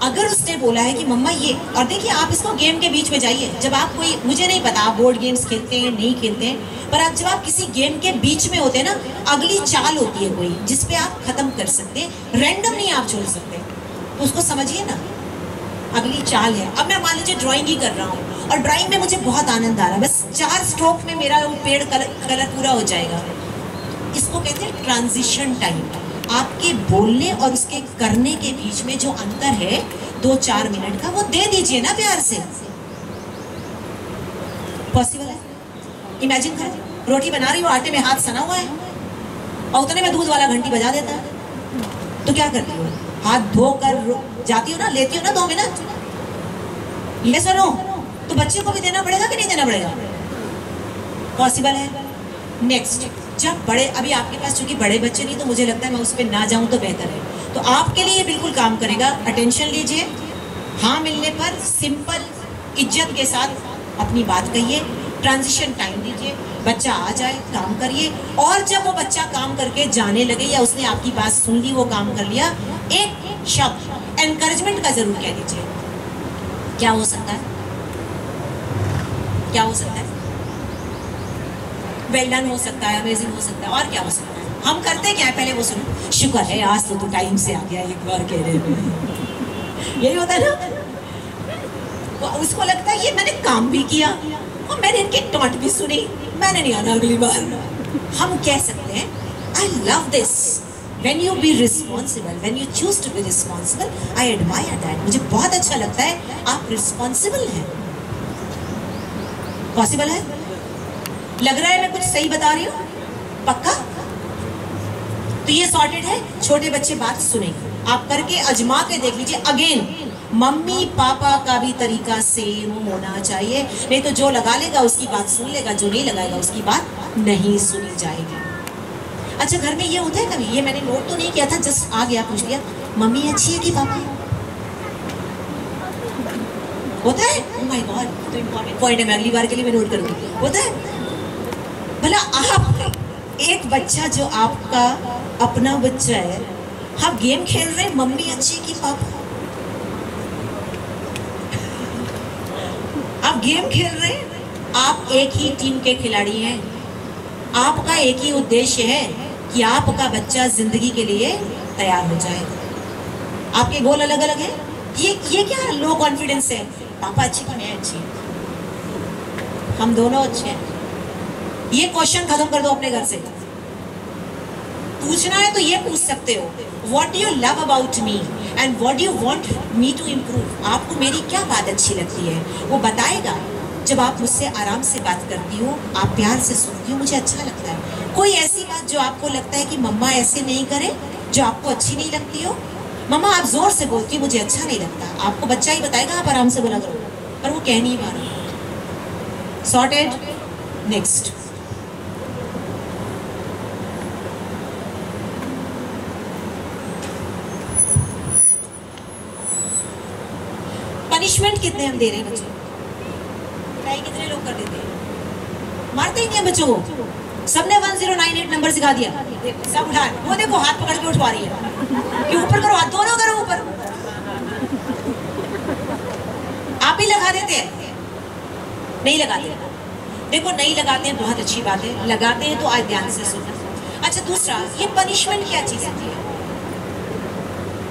अगर उसने बोला है कि मम्मा ये, और देखिए आप इसको गेम के बीच में जाइए, जब आप कोई, मुझे नहीं पता आप बोर्ड गेम्स खेलते हैं नहीं खेलते हैं, पर आप जब आप किसी गेम के बीच में होते हैं ना, अगली चाल होती है कोई जिसपे आप खत्म कर सकते हैं, रैंडम नहीं आप छोड़ सकते, तो उसको समझिए ना, अगली चाल है। अब मैं मान लीजिए ड्राइंग ही कर रहा हूँ और ड्राइंग में मुझे बहुत आनंद आ रहा है, बस 4 स्ट्रोक में मेरा वो पेड़ कलर पूरा हो जाएगा। इसको कहते हैं ट्रांजिशन टाइम। आपके बोलने और उसके करने के बीच में जो अंतर है 2-4 मिनट का, वो दे दीजिए ना प्यार से। पॉसिबल है? इमेजिन करो, रोटी बना रही हो, आटे में हाथ सना हुआ है और उतने में दूध वाला घंटी बजा देता है, तो क्या करती हो? हाथ धोकर जाती हो ना, लेती हो ना 2 मिनट, ये सुनो, तो बच्चे को भी देना पड़ेगा कि नहीं देना पड़ेगा? पॉसिबल है? नेक्स्ट, जब बड़े, अभी आपके पास चूंकि बड़े बच्चे नहीं, तो मुझे लगता है मैं उस पर ना जाऊं तो बेहतर है, तो आपके लिए ये बिल्कुल काम करेगा। अटेंशन लीजिए, हाँ मिलने पर सिंपल इज्जत के साथ अपनी बात कहिए, ट्रांजिशन टाइम दीजिए, बच्चा आ जाए, काम करिए, और जब वो बच्चा काम करके जाने लगे या उसने आपकी बात सुन ली, वो काम कर लिया, एक शब्द एनकरेजमेंट का जरूर कह दीजिए। क्या हो सकता है? क्या हो सकता है? वेल डन हो सकता है, अमेजिंग हो सकता है, और क्या हो सकता है? हम करते क्या है, पहले वो सुनो, शुक्र है आज तो तू टाइम से आ गया, एक बार कह रहे हैं, यही होता है ना। तो उसको लगता है ये मैंने काम भी किया और मैंने इनकी टॉन्ट भी सुनी, मैंने नहीं आना अगली बार। हम कह सकते हैं I love this, when you be responsible, when you choose to be responsible, I admire that, मुझे बहुत अच्छा लगता है आप रिस्पॉन्सिबल हैं। पॉसिबल है? लग रहा है मैं कुछ सही बता रही हूँ? पक्का? तो ये सॉर्टेड है। छोटे बच्चे बात सुनेंगे, आप करके अजमा के देख लीजिए। अगेन, मम्मी पापा का भी तरीका सेम होना चाहिए, नहीं तो जो लगा लेगा उसकी बात सुन लेगा, जो नहीं लगाएगा उसकी बात नहीं सुनी जाएगी। अच्छा, घर में ये होता है कभी? ये मैंने नोट तो नहीं किया था, जस्ट आ गया, पूछ लिया, मम्मी अच्छी है कि पापा? होता है? ओह माय गॉड, तो इम्पोर्टेंट पॉइंट है, मैं अगली बार के लिए मैं नोट करूंगी। होता है? भला आप, एक बच्चा जो आपका अपना बच्चा है, आप गेम खेल रहे हैं, मम्मी अच्छी कि पापा? आप गेम खेल रहे हैं, आप एक ही टीम के खिलाड़ी हैं, आपका एक ही उद्देश्य है कि आपका बच्चा जिंदगी के लिए तैयार हो जाए। आपके गोल अलग अलग है। ये क्या लो कॉन्फिडेंस है? पापा अच्छी कि मैं अच्छी? हम दोनों अच्छे हैं। ये क्वेश्चन खत्म कर दो अपने घर से। पूछना है तो ये पूछ सकते हो, what do you love about me and what do you want me to improve? आपको मेरी क्या बात अच्छी लगती है, वो बताएगा। जब आप मुझसे आराम से बात करती हो, आप प्यार से सुनती हो, मुझे अच्छा लगता है। कोई ऐसी बात जो आपको लगता है कि मम्मा ऐसे नहीं करे, जो आपको अच्छी नहीं लगती हो, मम्मा आप जोर से बोलती हो, मुझे अच्छा नहीं लगता, आपको बच्चा ही बताएगा, आप आराम से बोला करो, पर वो कह नहीं पा रहा। सॉर्टेड? नेक्स्ट, पनिशमेंट कितने हम दे रहे हैं बच्चों को? कितने लोग कर देते हैं? मारते ही नहीं बच्चों को। सबने 1098 नंबर सिखा दिया, सब उठा, वो देखो हाथ पकड़ के उठवा रही है, ये ऊपर करो, हाथ दोनों करो ऊपर। आप ही लगा देते हैं? नहीं लगाते। देखो नहीं लगाते हैं, बहुत अच्छी बात है, लगाते हैं तो आज ध्यान से सुनना। अच्छा, दूसरा, ये पनिशमेंट क्या चीज होती है?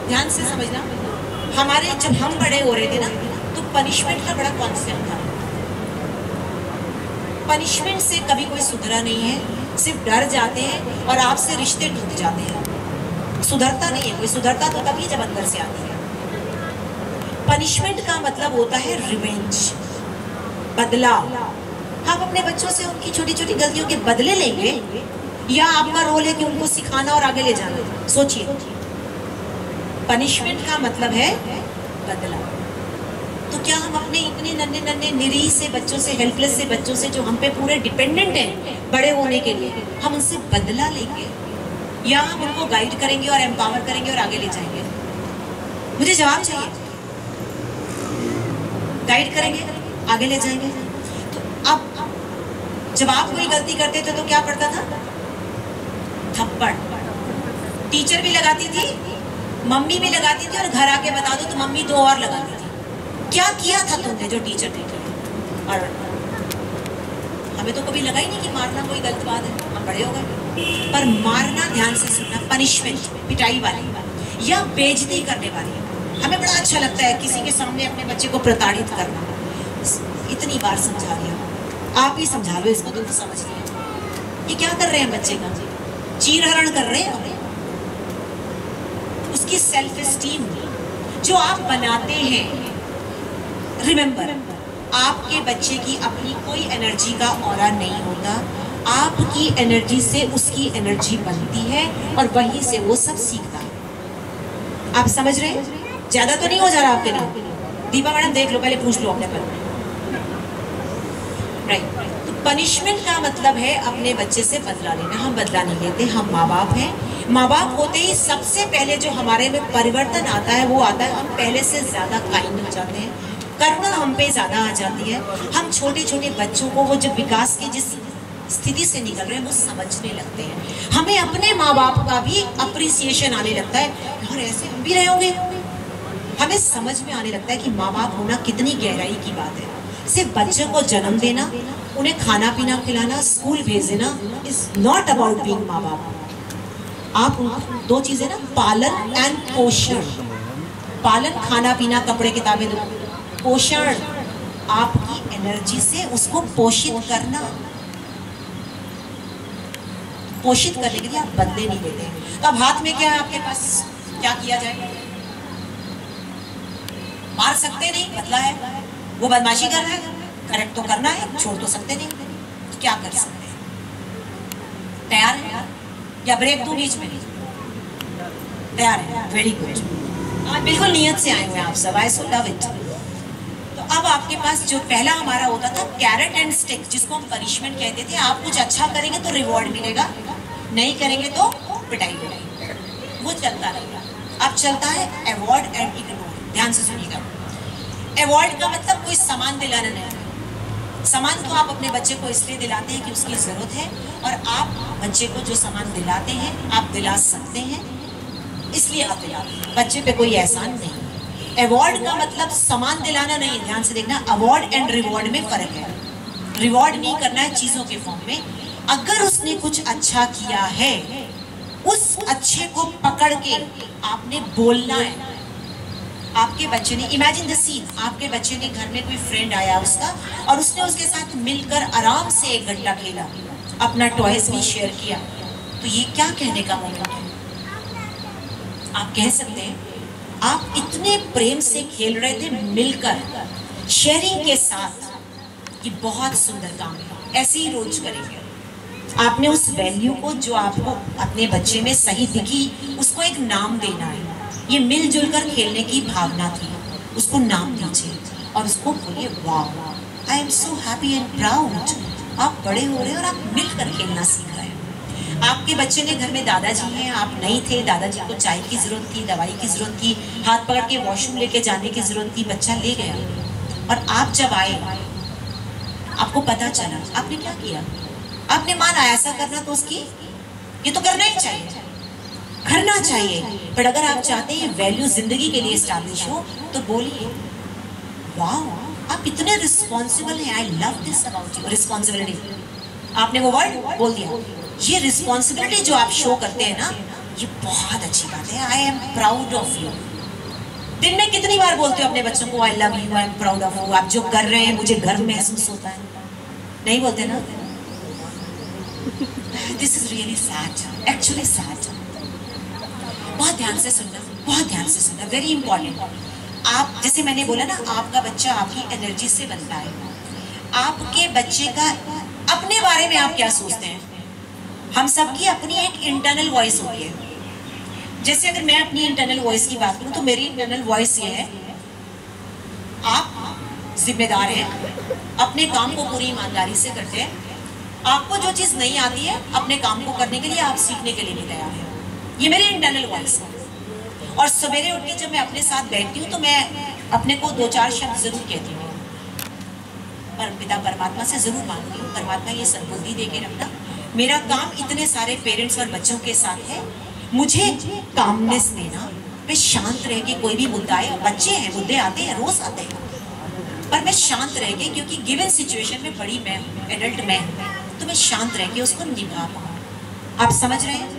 ध्यान से समझना। हमारे जब हम बड़े हो रहे थे ना, तो पनिशमेंट का बड़ा कॉन्सेप्ट था। पनिशमेंट से कभी कोई सुधरा नहीं है, सिर्फ डर जाते हैं और आपसे रिश्ते टूट जाते हैं। सुधरता नहीं है कोई, सुधरता तो तभी जब अंदर से आती है। पनिशमेंट का मतलब होता है रिवेंज, बदला। हम अपने बच्चों से उनकी छोटी छोटी गलतियों के बदले लेंगे, या आपका रोल है कि उनको सिखाना और आगे ले जाना? सोचिए, पनिशमेंट का मतलब है बदला। तो क्या हम अपने इतने नन्हे नन्हे निरीह से बच्चों से, हेल्पलेस से बच्चों से, जो हम पे पूरे डिपेंडेंट हैं बड़े होने के लिए, हम उनसे बदला लेंगे, या हम उनको गाइड करेंगे और एम्पावर करेंगे और आगे ले जाएंगे? मुझे जवाब चाहिए। गाइड करेंगे, आगे ले जाएंगे। तो अब जब आप कोई गलती करते थे तो क्या पड़ता था? थप्पड़। टीचर भी लगाती थी, मम्मी भी लगाती थी, और घर आके बता दो तो मम्मी 2 और लगाती थी। क्या किया था तुमने जो टीचर ने किया? और हमें तो कभी लगा ही नहीं कि मारना कोई गलत बात है, हम बड़े हो गए। पर मारना, ध्यान से सुनना, पनिशमेंट, पिटाई वाली या बेइज्जती करने वाली, हमें बड़ा अच्छा लगता है किसी के सामने अपने बच्चे को प्रताड़ित करना। इतनी बार समझा रही हूँ, आप ही समझा लो इसको, तुम तो समझ लिया। ये क्या कर रहे हैं बच्चे का? चीरहरण कर रहे हैं। उसकी सेल्फ एस्टीम जो आप बनाते हैं, रिमेंबर, आपके बच्चे की अपनी कोई एनर्जी का ऑरा नहीं होता, आपकी एनर्जी से उसकी एनर्जी बनती है और वहीं से वो सब सीखता है। आप समझ रहे हैं? ज्यादा तो नहीं हो जा रहा आपके नाम? दीपा मैडम देख लो, पहले पूछ लो अपने पर। राइट। तो पनिशमेंट का मतलब है अपने बच्चे से बदला लेना। हम बदला नहीं लेते, हम माँ बाप हैं। माँ बाप होते ही सबसे पहले जो हमारे में परिवर्तन आता है वो आता है, हम पहले से ज्यादा काइंड हो जाते हैं, करुणा हम पे ज्यादा आ जाती है। हम छोटे छोटे बच्चों को वो जब विकास की जिस स्थिति से निकल रहे हैं वो समझने लगते हैं। हमें अपने माँ बाप का भी अप्रिसिएशन आने लगता है, और ऐसे हम भी रहे होंगे। हमें समझ में आने लगता है कि माँ बाप होना कितनी गहराई की बात है। सिर्फ बच्चों को जन्म देना, उन्हें खाना पीना खिलाना, स्कूल भेज देना इज नॉट अबाउट बीइंग माँ बाप। आप 2 चीजें ना, पालन एंड पोषण। पालन, खाना पीना, कपड़े किताबें दो। पोषण, आपकी एनर्जी से उसको पोषित करना। पोषित करने के लिए आप बदले नहीं देते। तो अब हाथ में क्या है आपके पास? क्या किया जाए? मार सकते नहीं, बदला है। वो बदमाशी कर रहा है, करेक्ट तो करना है, छोड़ तो सकते नहीं। तो क्या कर सकते हैं? तैयार है या ब्रेक दूं बीच में? तैयार है, वेरी गुड। आज बिल्कुल नियत से आए हुए आप सब, आई सो लव इट। तो अब आपके पास जो पहला हमारा होता था कैरेट एंड स्टिक, जिसको हम पनिशमेंट कहते थे। आप कुछ अच्छा करेंगे तो रिवॉर्ड मिलेगा, नहीं करेंगे तो पिटाई मिलेगी, वो चलता रहेगा। अब चलता है अवॉर्ड एंड इग्नोर। ध्यान से सुनिएगा। अवॉर्ड का मतलब कोई सामान दिलाना नहीं। सामान तो आप अपने बच्चे को इसलिए दिलाते हैं कि उसकी जरूरत है, और आप बच्चे को जो सामान दिलाते हैं आप दिला सकते हैं, इसलिए आप दिलाते हैं। बच्चे पे कोई एहसान नहीं। अवॉर्ड का मतलब सामान दिलाना नहीं। ध्यान से देखना, अवॉर्ड एंड रिवॉर्ड में फर्क है। रिवॉर्ड नहीं करना है चीजों के फॉर्म में। अगर उसने कुछ अच्छा किया है, उस अच्छे को पकड़ के आपने बोलना है। आपके बच्चे ने, इमेजिन द सीन, आपके बच्चे ने घर में कोई फ्रेंड आया उसका, और उसने उसके साथ मिलकर आराम से 1 घंटा खेला, अपना टॉयज भी शेयर किया। तो ये क्या कहने का मोमेंट है? आप कह सकते हैं आप इतने प्रेम से खेल रहे थे मिलकर, शेयरिंग के साथ, कि बहुत सुंदर काम है। ऐसे ही रोज करेंगे। आपने उस वैल्यू को जो आपको अपने बच्चे में सही दिखी, उसको एक नाम देना है। ये मिलजुल कर खेलने की भावना थी, उसको नाम दीजिए और उसको बोलिए वाह, I am so happy and proud. आप बड़े हो रहे हैं और आप मिलकर खेलना सीख रहे हैं। आपके बच्चे ने घर में दादाजी हैं, आप नहीं थे, दादाजी को चाय की जरूरत थी, दवाई की जरूरत थी, हाथ पकड़ के वॉशरूम लेके जाने की जरूरत थी, बच्चा ले गया, और आप जब आए आपको पता चला, आपने क्या किया? आपने माना ऐसा करना तो उसकी, ये तो करना ही चाहिए, करना चाहिए। पर अगर आप चाहते हैं वैल्यू जिंदगी के लिए एस्टैब्लिश हो तो बोलिए वाह, आप इतने रिस्पॉन्सिबल हैं, I love this about you. Responsibility, आपने वो वर्ड बोल दिया। ये रिस्पॉन्सिबिलिटी जो आप शो करते हैं ना, ये बहुत अच्छी बात है। I am proud of you. दिन में कितनी बार बोलते हो अपने बच्चों को I love you, I am proud of you? आप जो कर रहे हैं मुझे गर्व महसूस होता है, नहीं बोलते ना? This is really sad, actually sad. बहुत ध्यान से सुनना, बहुत ध्यान से सुनना, वेरी इंपॉर्टेंट। आप, जैसे मैंने बोला ना, आपका बच्चा आपकी एनर्जी से बनता है। आपके बच्चे का अपने बारे में आप क्या सोचते हैं? हम सबकी अपनी एक इंटरनल वॉइस होती है। जैसे अगर मैं अपनी इंटरनल वॉइस की बात करूं तो मेरी इंटरनल वॉइस ये है, आप जिम्मेदार हैं, अपने काम को पूरी ईमानदारी से करते हैं। आपको जो चीज़ नहीं आती है अपने काम को करने के लिए आप सीखने के लिए भी तैयार हैं। ये मेरी इंटरनल वॉइस है। और सवेरे उठ के जब मैं अपने साथ बैठती हूँ तो मैं अपने को 2-4 शब्द जरूर कहती हूँ। परमपिता परमात्मा से जरूर मांगती हूँ, परमात्मा ये सद्बुद्धि दे के रखना। मेरा काम इतने सारे पेरेंट्स और बच्चों के साथ है, मुझे कामनेस देना, मैं शांत रह के कोई भी मुद्दा आए, बच्चे हैं मुद्दे आते हैं, रोज आते हैं, पर मैं शांत रह के, क्योंकि गिवन सिचुएशन में बड़ी मैं हूँ, एडल्ट मैं हूँ, तो मैं शांत रह के उसको निभा पाऊँ। आप समझ रहे हैं?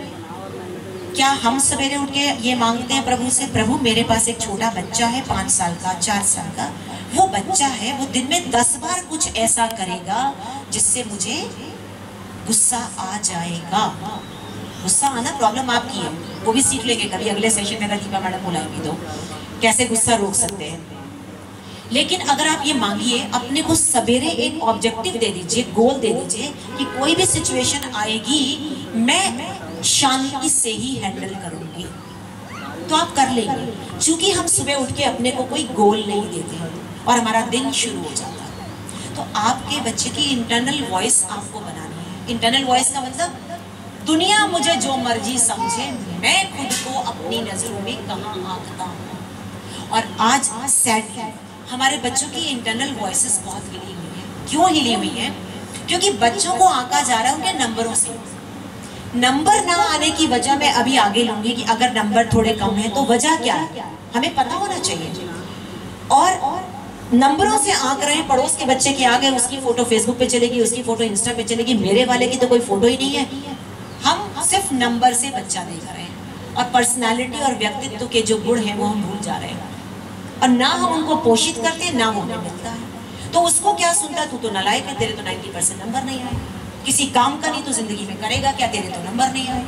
क्या हम सवेरे उठ के ये मांगते हैं प्रभु से, प्रभु मेरे पास एक छोटा बच्चा है 5 साल का, 4 साल का, वो बच्चा है, वो दिन में 10 बार कुछ ऐसा करेगा जिससे मुझे गुस्सा आ जाएगा। गुस्सा आना प्रॉब्लम आपकी है, वो भी सीख लेंगे कभी अगले सेशन में, अगर दीपा मैडम बुलाएंगी तो कैसे गुस्सा रोक सकते हैं। लेकिन अगर आप ये मांगिए, अपने को सवेरे एक ऑब्जेक्टिव दे दीजिए, गोल दे दीजिए कि कोई भी सिचुएशन आएगी मैं शांति से ही हैंडल करूंगी, तो आप कर लेंगे। क्योंकि हम सुबह उठ के अपने को कोई गोल नहीं देते और हमारा दिन शुरू हो जाता है। तो आपके बच्चे की इंटरनल वॉइस आपको बनानी है। इंटरनल वॉइस का मतलब, दुनिया मुझे जो मर्जी समझे, मैं खुद को अपनी नजरों में कहाँ आंकता हूँ। और आज सैडली हमारे बच्चों की इंटरनल वॉइसेस बहुत हिली हुई है। क्यों हिली हुई है? क्योंकि बच्चों को आंका जा रहा है उनके नंबरों से। नंबर ना आने की वजह मैं अभी आगे लूंगी कि अगर नंबर थोड़े कम है तो वजह क्या है, हमें पता होना चाहिए। और नंबरों से आंक रहे हैं, पड़ोस के बच्चे के आ गए, उसकी फोटो फेसबुक पे चलेगी, उसकी फोटो इंस्टा पे चलेगी, मेरे वाले की तो कोई फोटो ही नहीं है। हम सिर्फ नंबर से बच्चा देख रहे हैं और पर्सनालिटी और व्यक्तित्व के जो गुण हैं वो हम भूल जा रहे हैं, और ना हम उनको पोषित करते हैं, ना वो हमें मिलता है। तो उसको क्या सुनता, तू तो नालायक है, तेरे तो 90% नंबर नहीं आए, किसी काम का नहीं तो जिंदगी में करेगा क्या, तेरे तो नंबर नहीं आए।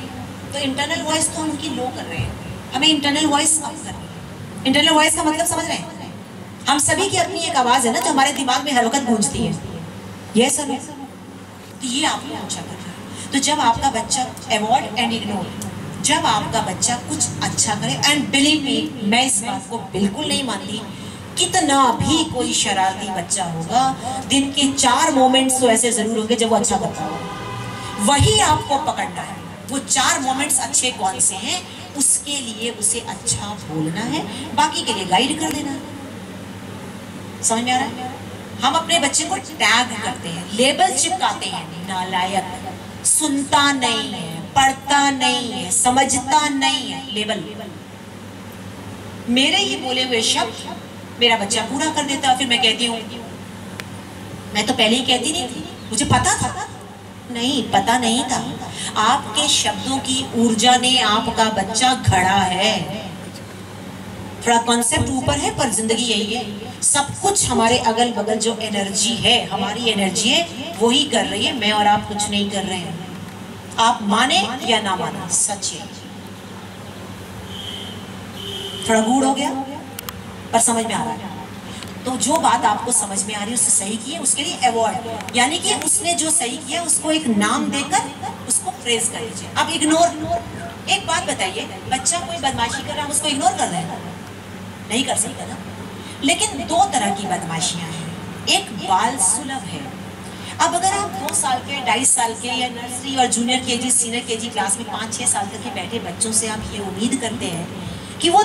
तो इंटरनल वॉइस तो हम उनकी लो कर रहे हैं, हमें इंटरनल वॉइस अप करनी है। इंटरनल वॉइस का मतलब समझ रहे हैं? हम सभी की अपनी एक आवाज है ना, जो हमारे दिमाग में हर वक्त गूंजती है, ये सब। तो ये आपको अच्छा करना है। तो जब आपका बच्चा अवॉइड एंड इग्नोर, जब आपका बच्चा कुछ अच्छा करे, एंड बिलीव मी, मैं इस बात को बिल्कुल नहीं मानती, कितना भी कोई शरारती बच्चा होगा, दिन के 4 मोमेंट्स तो ऐसे जरूर होंगे जब वो अच्छा करता होगा, वही आपको पकड़ना है। वो 4 मोमेंट्स अच्छे कौन से हैं, उसके लिए उसे अच्छा बोलना है, बाकी के लिए गाइड कर देना है। समझ में आ रहा है? हम अपने बच्चे को टैग करते हैं, लेबल चिपकाते हैं, नालायक, सुनता नहीं है, पढ़ता नहीं है, समझता नहीं है, लेबल। मेरे ये बोले हुए शब्द मेरा बच्चा पूरा कर देता है, फिर मैं कहती हूँ मैं तो पहले ही कहती नहीं थी, मुझे पता था। नहीं, पता नहीं था, आपके शब्दों की ऊर्जा ने आपका बच्चा घड़ा है। थोड़ा कॉन्सेप्ट ऊपर है पर जिंदगी यही है। सब कुछ हमारे अगल बगल जो एनर्जी है, हमारी एनर्जी है, वही कर रही है, मैं और आप कुछ नहीं कर रहे हैं। आप माने या ना माने, सच है। थोड़ा गूढ़ हो गया पर समझ में आ रहा है। तो जो बात आपको समझ में आ रही है उससे सही किए, उसके लिए अवॉर्ड, यानी कि उसने जो सही किया उसको एक नाम देकर उसको प्रेज कर लीजिए। अब इग्नोर, एक बात बताइए, बच्चा कोई बदमाशी कर रहा है, उसको इग्नोर कर रहे हैं? नहीं कर सकता ना। लेकिन 2 तरह की बदमाशियां हैं, एक बाल सुलभ है। अब अगर आप 2 साल के, 2.5 साल के, या नर्सरी और junior KG, senior KG class में 5-6 साल तक के बैठे बच्चों से आप ये उम्मीद करते हैं कि वो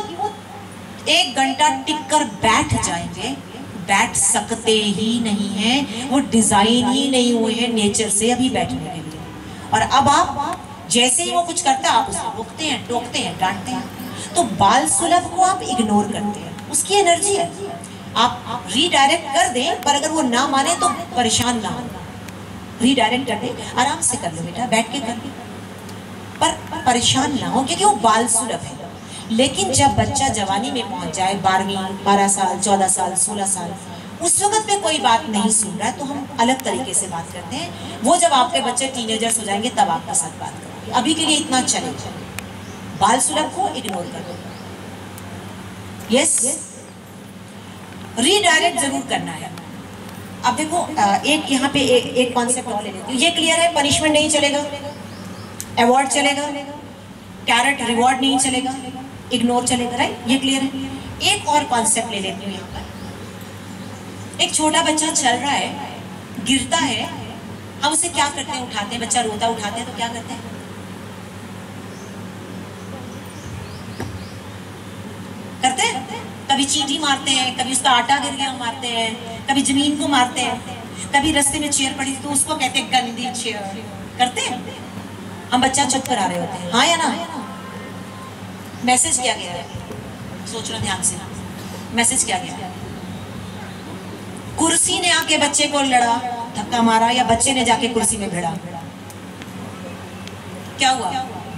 1 घंटा टिक कर बैठ जाएंगे, बैठ सकते ही नहीं हैं, वो डिजाइन ही नहीं हुए हैं नेचर से अभी बैठने के लिए। और अब आप जैसे ही वो कुछ करता है आप उसको रोकते हैं, टोकते हैं, डांटते हैं। तो बाल सुलभ को आप इग्नोर करते हैं, उसकी एनर्जी है, आप रीडायरेक्ट कर दें, पर अगर वो ना माने तो परेशान ना हो, रीडायरेक्ट कर दें, आराम से कर लो बेटा, बैठ के कर लो, पर परेशान ना हो, क्योंकि वो बाल सुलभ है। लेकिन जब बच्चा जवानी में पहुंच जाए, 12 साल, 14 साल, 16 साल, उस वक्त पे कोई बात नहीं सुन रहा है, तो हम अलग तरीके से बात करते हैं। वो जब आपके बच्चे टीनेजर्स हो जाएंगे तब आपके साथ बात करेंगे, अभी के लिए इतना चलेगा। बाल सुलभ को इग्नोर कर दो, यस, रीडायरेक्ट जरूर करना है। अब देखो, एक यहाँ पे एक कॉन्सेप्ट और ले लेती हूँ, ये क्लियर है? पनिशमेंट नहीं चलेगा, अवार्ड चलेगा, कैरेट रिवॉर्ड नहीं चलेगा, इग्नोर चलेगा, राइट? ये क्लियर है? एक और कॉन्सेप्ट ले लेती हूँ यहाँ पर। एक छोटा बच्चा चल रहा है, गिरता है, हम उसे क्या करते हैं? उठाते हैं। बच्चा रोता उठाते हैं तो क्या करते हैं? करते हैं। कभी चींटी मारते हैं, कभी उसका आटा गिर गया मारते हैं, कभी जमीन को मारते हैं। कभी रास्ते में चेयर पड़ी तो उसको कहते हैं गंदी चेयर, करते हैं हम, बच्चा चुप करा रहे होते हैं, हाँ या ना? मैसेज क्या गया है, सोचना ध्यान से, मैसेज क्या गया? कुर्सी ने आके बच्चे को लड़ा, धक्का मारा, या बच्चे ने जाके कुर्सी में भिड़ा? क्या हुआ?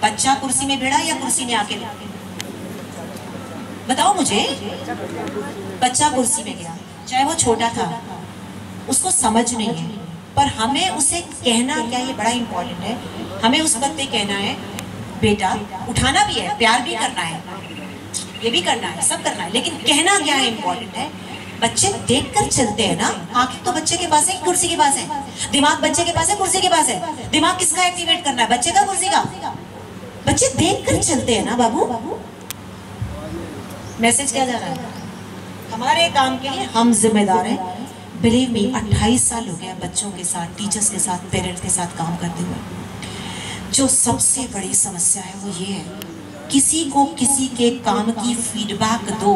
बच्चा कुर्सी में भिड़ा या कुर्सी ने आके? बताओ मुझे। बच्चा कुर्सी में गया, चाहे वो छोटा था, उसको समझ नहीं है, पर हमें उसे कहना क्या, ये बड़ा इंपॉर्टेंट है। हमें उस वक्त पे कहना है बेटा, उठाना भी है, प्यार भी करना है, ये भी करना है, सब करना है, लेकिन कहना क्या है इंपॉर्टेंट है। बच्चे देखकर चलते हैं ना, आंखें तो बच्चे के पास है, कुर्सी के पास है, दिमाग बच्चे के पास है, कुर्सी के पास है। दिमाग किसका एक्टिवेट करना है, बच्चे का, कुर्सी का? बच्चे देखकर चलते हैं ना बाबू। मैसेज क्या जा रहा है? हमारे काम के लिए हम जिम्मेदार हैं। बिलीव मी, 28 साल हो गया बच्चों के साथ, टीचर्स के साथ, पेरेंट्स के साथ काम करते हुए। जो सबसे बड़ी समस्या है वो ये है, किसी को किसी के काम की फीडबैक दो,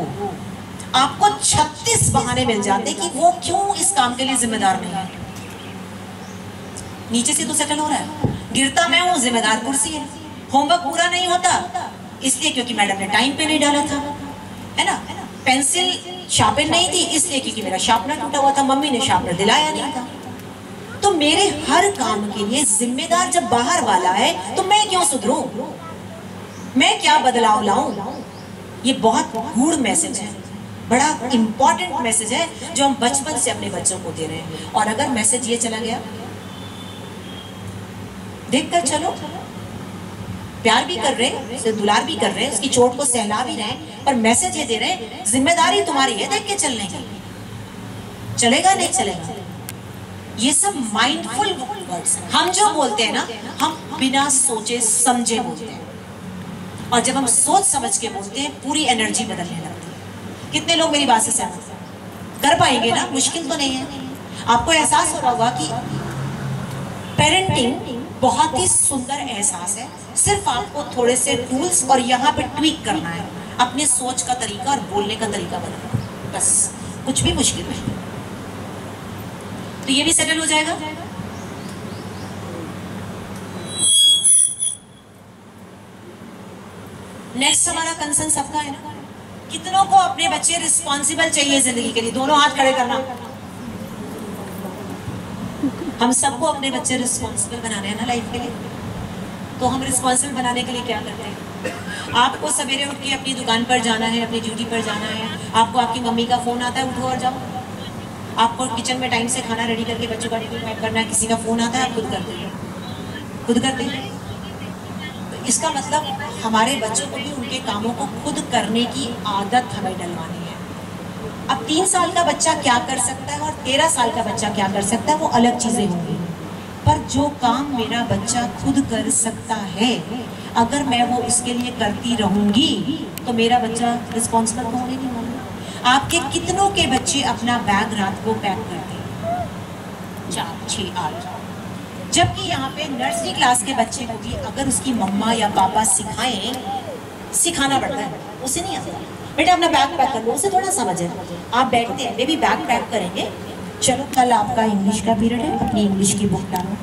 आपको 36 बहाने मिल जाते कि वो क्यों इस काम के लिए जिम्मेदार नहीं है। नीचे से तो सेटल हो रहा है, गिरता मैं हूं, जिम्मेदार कुर्सी है। होमवर्क पूरा नहीं होता इसलिए क्योंकि मैडम ने टाइम पे नहीं डाला था, है ना? पेंसिल शार्पनर नहीं थी इसलिए क्योंकि मेरा शार्पनर टूटा हुआ था, मम्मी ने शार्पनर दिलाया नहीं था। तो मेरे हर काम के लिए जिम्मेदार जब बाहर वाला है तो मैं क्यों सुधरूं, मैं क्या बदलाव लाऊं? ये बहुत गूढ़ मैसेज है, बड़ा इंपॉर्टेंट मैसेज है जो हम बचपन से अपने बच्चों को दे रहे हैं। और अगर मैसेज ये चला गया, देखकर चलो, प्यार भी कर रहे हैं, उसे दुलार भी कर रहे हैं, उसकी चोट को सहला भी रहे हैं, पर मैसेज ये दे रहे हैं जिम्मेदारी तुम्हारी है देख के चलने की। चलेगा नहीं चलेगा, ये सब माइंडफुल वर्ड्स हैं। हम जो बोलते हैं ना, हम बिना सोचे समझे बोलते हैं, और जब हम सोच समझ के बोलते हैं पूरी एनर्जी बदलने लगती है। कितने लोग मेरी बात से सहमत कर पाएंगे ना? मुश्किल तो नहीं है। आपको एहसास हो रहा होगा कि पेरेंटिंग बहुत ही सुंदर एहसास है, सिर्फ आपको थोड़े से टूल्स और यहाँ पे ट्वीक करना है, अपने सोच का तरीका और बोलने का तरीका बदलना, बस, कुछ भी मुश्किल नहीं। तो ये भी सेटल हो जाएगा। नेक्स्ट हमारा कंसर्न सबका है ना, कितनों को अपने बच्चे रिस्पॉन्सिबल चाहिए जिंदगी के लिए? दोनों हाथ खड़े करना। हम सबको अपने बच्चे रिस्पॉन्सिबल बनाने हैं ना लाइफ के लिए। तो हम रिस्पॉन्सिबल बनाने के लिए क्या करते हैं? आपको सवेरे उठ के अपनी दुकान पर जाना है, अपनी ड्यूटी पर जाना है, आपको आपकी मम्मी का फोन आता है, उठो और जाओ। आपको किचन में टाइम से खाना रेडी करके बच्चों का टिफिन पैक करना है, किसी का फोन आता है, आप खुद करते हैं, खुद करते हैं। तो इसका मतलब हमारे बच्चों को भी उनके कामों को खुद करने की आदत हमें डलवानी है। अब 3 साल का बच्चा क्या कर सकता है और 13 साल का बच्चा क्या कर सकता है, वो अलग चीजें होंगी, पर जो काम मेरा बच्चा खुद कर सकता है, अगर मैं वो उसके लिए करती रहूंगी तो मेरा बच्चा रिस्पॉन्सिबल तो होने नहीं वाला। आपके कितनों के बच्चे अपना बैग रात को पैक करते हैं? 4, 6, 8। जबकि यहाँ पे नर्सरी क्लास के बच्चे को भी अगर उसकी मम्मा या पापा सिखाना पड़ता है, उसे नहीं आता। बेटा अपना बैग पैक कर लो, उसे थोड़ा समझ है। आप बैठते हैं, बेबी बैग पैक करेंगे, चलो कल आपका इंग्लिश का पीरियड है, अपनी इंग्लिश की बुक डालो,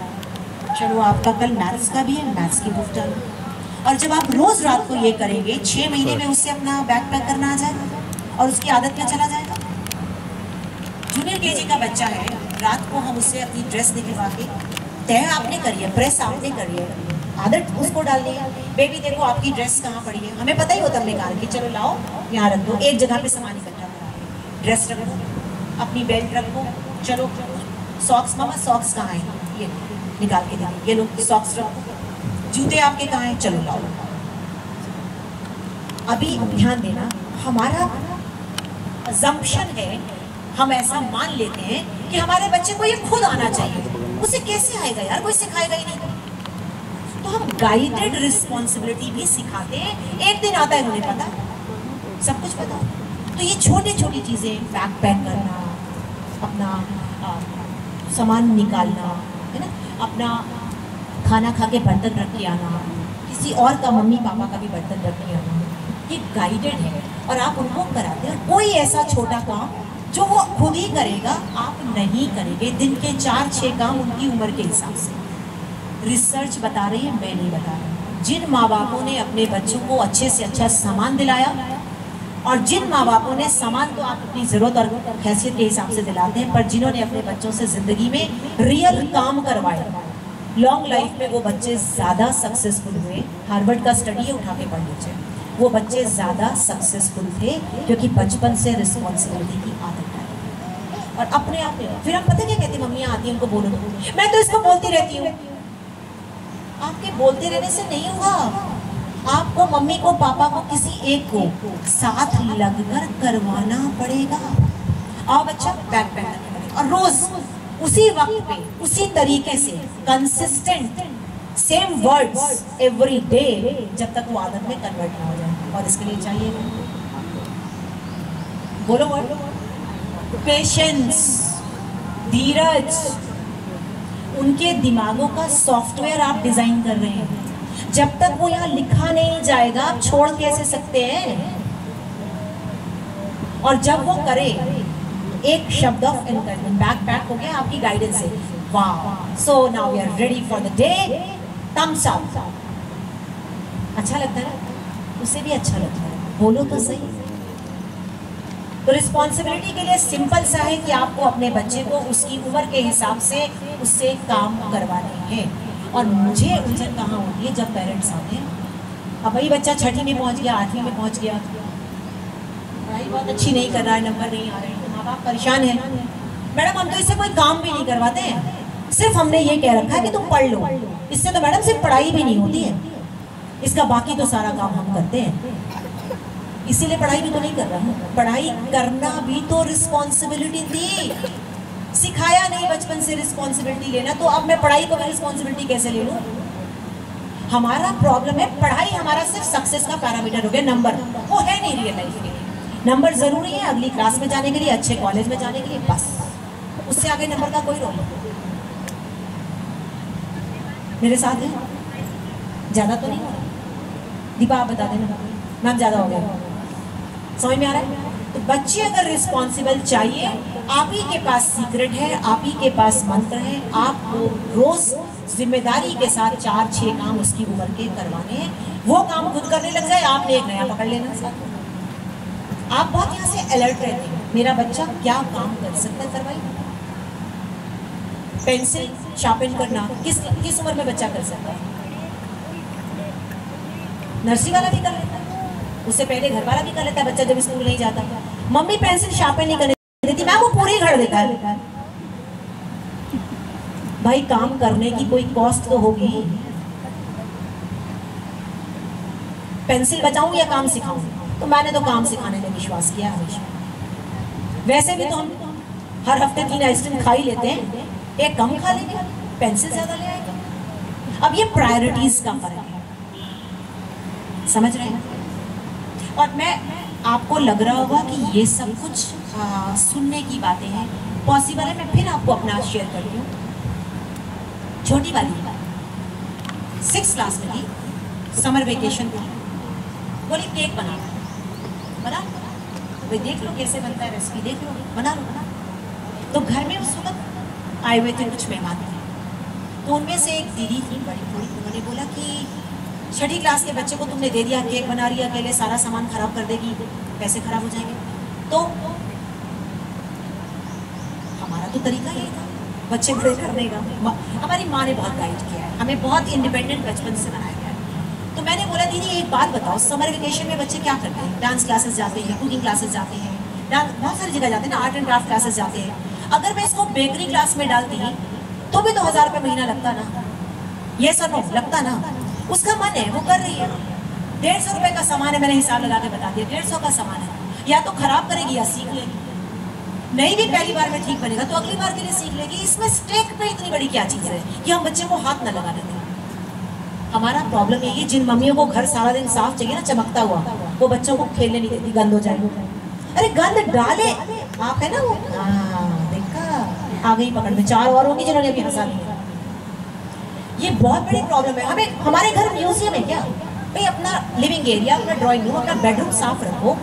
चलो आपका कल मैथ्स का भी है, मैथ्स की बुक डालो। और जब आप रोज रात को ये करेंगे, 6 महीने में उससे अपना बैग पैक करना आ जाएगा और उसकी आदत में चला जाएगा। जूनियर केजी का बच्चा है, रात को हम उससे अपनी ड्रेस दिखवा के, तय आपने करी है, प्रेस आपने करी है, आदत उसको डालनी है। बेबी देखो आपकी ड्रेस कहाँ पड़ी है, हमें पता ही होता है निकाल के, चलो लाओ यहाँ रख दो, एक जगह पे सामान इकट्ठा करा, ड्रेस रखो, अपनी बेल्ट रखो, चलो सॉक्स, मामा सॉक्स कहाँ है, ये निकाल के दे, ये लो सॉक्स रखो, जूते आपके कहाँ हैं, चलो लाओ। अभी ध्यान देना, हमारा अजम्पशन है, हम ऐसा मान लेते हैं कि हमारे बच्चे को ये खुद आना चाहिए। उसे कैसे आएगा यार, कोई सिखाएगा ही नहीं। तो हम गाइडेड रिस्पॉन्सिबिलिटी भी सिखाते हैं, एक दिन आता है उन्हें पता, सब कुछ पता। तो ये छोटी छोटी चीजें, बैग पैक करना, अपना सामान निकालना, है ना, अपना खाना खा के बर्तन रख के आना, किसी और का, मम्मी पापा का भी बर्तन रख के आना, ये गाइडेड है और आप उनको कराते हैं। कोई ऐसा छोटा काम जो वो खुद ही करेगा, आप नहीं करेंगे। दिन के 4-6 काम उनकी उम्र के हिसाब से। रिसर्च बता रही है, मैं नहीं बता रही। जिन माँ बापों ने अपने बच्चों को अच्छे से अच्छा सामान दिलाया, और जिन माँ बापों ने सामान तो आप अपनी ज़रूरत और हैसियत के हिसाब से दिलाते हैं, पर जिन्होंने अपने बच्चों से ज़िंदगी में रियल काम करवाए, लॉन्ग लाइफ में वो बच्चे ज़्यादा सक्सेसफुल हुए। हार्वर्ड का स्टडी है, उठा के पढ़ लीजिए। वो बच्चे ज़्यादा सक्सेसफुल थे क्योंकि बचपन से रिस्पॉन्सिबिलिटी की आदत डाली। और अपने आप में फिर हम पता क्या कहते, मम्मियाँ आती हैं उनको बोलो, मैं तो इसको बोलती रहती हूँ। आपके बोलते रहने से नहीं होगा, आपको मम्मी को पापा को किसी एक को साथ लगकर करवाना पड़ेगा। आओ बच्चा, बैग पहनना पड़ेगा, और रोज उसी वक्त पे उसी तरीके से consistent same words every day, जब तक वो आदत में कन्वर्ट ना हो जाए। और इसके लिए चाहिए बोलो वर्ड, पेशेंस, धीरज। उनके दिमागों का सॉफ्टवेयर आप डिजाइन कर रहे हैं। जब तक वो यहाँ लिखा नहीं जाएगा, आप छोड़ कैसे सकते हैं? और जब वो करे, एक शब्द ऑफ एनकरेजमेंट, बैक पैक हो गया आपकी गाइडेंस से, वाह, so now we are ready for the day, thumbs up. अच्छा लगता है ना? उसे भी अच्छा लगता है, बोलो तो सही। तो रिस्पॉन्सिबिलिटी के लिए सिंपल सा है कि आपको अपने बच्चे को उसकी उम्र के हिसाब से उससे काम करवाने हैं। और मुझे उलझन कहाँ होती है, जब पेरेंट्स आते हैं, अब वही बच्चा 6वीं में पहुँच गया, 8वीं में पहुँच गया, पढ़ाई बहुत अच्छी नहीं कर रहा है, नंबर नहीं आ रहे हैं, तो माँ बाप परेशान है। मैडम हम तो इससे कोई काम भी नहीं करवाते हैं, सिर्फ हमने ये कह रखा है कि तुम पढ़ लो। इससे तो मैडम सिर्फ पढ़ाई भी नहीं होती है, इसका बाकी तो सारा काम हम करते हैं। इसीलिए पढ़ाई भी तो नहीं कर रहा हूँ। पढ़ाई करना भी तो रिस्पॉन्सिबिलिटी थी, सिखाया नहीं बचपन से रिस्पॉन्सिबिलिटी लेना, तो अब मैं पढ़ाई को भी रिस्पॉन्सिबिलिटी कैसे ले लूँ? हमारा प्रॉब्लम है, पढ़ाई हमारा सिर्फ सक्सेस का पैरामीटर हो गया, नंबर वो है नहीं रियल लाइफ के लिए। नंबर जरूरी है अगली क्लास में जाने के लिए, अच्छे कॉलेज में जाने के लिए, बस उससे आगे नंबर का कोई रोल नहीं। मेरे साथ है, ज्यादा तो नहीं हो रहा? दीपा आप बता देना मैम, ज्यादा हो गया, समझ में आ रहा है? तो बच्चे अगर रिस्पॉन्सिबल चाहिए, आप ही के पास सीक्रेट है, आप ही के पास मंत्र है। आपको रोज जिम्मेदारी के साथ 4-6 काम उसकी उम्र के करवाने हैं। वो काम खुद करने लग जाए, आपने एक नया पकड़ लेना साथ। आप बहुत यहाँ से अलर्ट रहते हैं, मेरा बच्चा क्या काम कर सकता है, करवाइए। पेंसिल शार्पन करना किस उम्र में बच्चा कर सकता है? नर्सरी वाला भी कर लेता है, उससे पहले घर वाला भी कर लेता है, बच्चा जब स्कूल नहीं जाता। मम्मी पेंसिल शार्पन नहीं करने देती, मैम वो पूरी घर देता है। भाई काम करने की कोई कॉस्ट तो होगी। पेंसिल बचाऊं या काम सिखाऊं? तो मैंने तो काम सिखाने में विश्वास किया हमेशा। वैसे भी तो हम हर हफ्ते 3 आइसक्रीम खा ही लेते हैं, एक कम खा लेंगे, पेंसिल ज्यादा ले आएगा। अब ये प्रायोरिटीज का फर्क है, समझ रहे हैं? और मैं आपको लग रहा होगा कि ये सब कुछ सुनने की बातें हैं, पॉसिबल है। मैं फिर आपको अपना शेयर करती हूँ। छोटी वाली 6th क्लास में थी, समर वेकेशन थी, बोली केक बना भाई देख लो कैसे बनता है, रेसिपी देख लो, बना लो। तो घर में उस वक्त आए हुए थे कुछ मेहमान थे, तो उनमें से एक दीदी थी बड़ी थोड़ी, उन्होंने बोला कि 6ठी क्लास के बच्चे को तुमने दे दिया, केक बना रही है अकेले, सारा सामान खराब कर देगी, पैसे खराब हो जाएंगे। तो हमारा तो तरीका यही था बच्चे बड़े करने का। हमारी माँ ने बहुत गाइड किया है, हमें बहुत इंडिपेंडेंट बचपन से बनाया गया है। तो मैंने बोला दीदी एक बात बताओ, समर वेकेशन में बच्चे क्या करते हैं? डांस क्लासेस जाते हैं, कुकिंग क्लासेस जाते हैं, बहुत सारी जगह जाते हैं ना, आर्ट एंड क्राफ्ट क्लासेस जाते हैं। अगर मैं इसको बेकरी क्लास में डालती तो भी तो 1000 रुपये महीना लगता ना, ये सर नो लगता ना। उसका मन है, वो कर रही है। 150 रुपये का सामान है, मैंने हिसाब लगा के बता दिया, 150 का सामान है। या तो खराब करेगी या सीख लेगी, नहीं भी पहली बार में ठीक बनेगा तो अगली बार के लिए सीख लेगी। इसमें स्टेक पे इतनी बड़ी क्या चीज़ है कि हम बच्चे को हाथ न लगाने दें। हमारा प्रॉब्लम यही है, जिन मम्मियों को घर सारा दिन साफ चाहिए ना, चमकता हुआ, वो बच्चों को खेलने नहीं देती, गंद हो जाएगा। अरे गंद डाले आप, है ना वो, देखा आ गई पकड़ में। 4 और होंगी जिन्होंने अभी हंसा दिया। ये बहुत बड़ी प्रॉब्लम है। हमें हमारे घर म्यूजियम है क्या? भाई अपना लिविंग एरिया, अपना ड्राइंग रूम, अपना बेडरूम साफ रखो।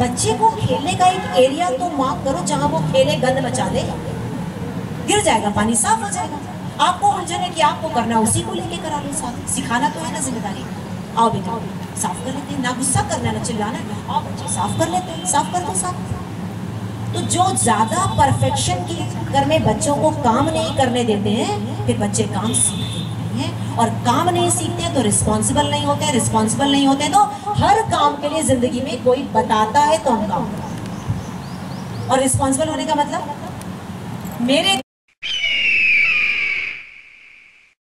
बच्चे को खेलने का एक एरिया तो मार्क करो जहां वो खेले, गंद मचा ले, गिर जाएगा पानी, साफ हो जाएगा। आपको उलझन है कि आपको करना, उसी को लेके करा लो साथ, सिखाना तो है ना जिम्मेदारी। आओ बेटा साफ कर लेते हैं, ना गुस्सा करना ना चिल्लाना, आओ बच्चे साफ कर लेते हैं, साफ कर दो साफ। तो जो ज्यादा परफेक्शन की चक्कर में बच्चों को काम नहीं करने देते हैं, फिर बच्चे काम सीखते नहीं हैं, और काम नहीं सीखते तो रिस्पॉन्सिबल नहीं होते, रिस्पॉन्सिबल नहीं होते तो हर काम के लिए जिंदगी में कोई बताता है तो हम काम करते हैं। और रिस्पॉन्सिबल होने का मतलब मेरे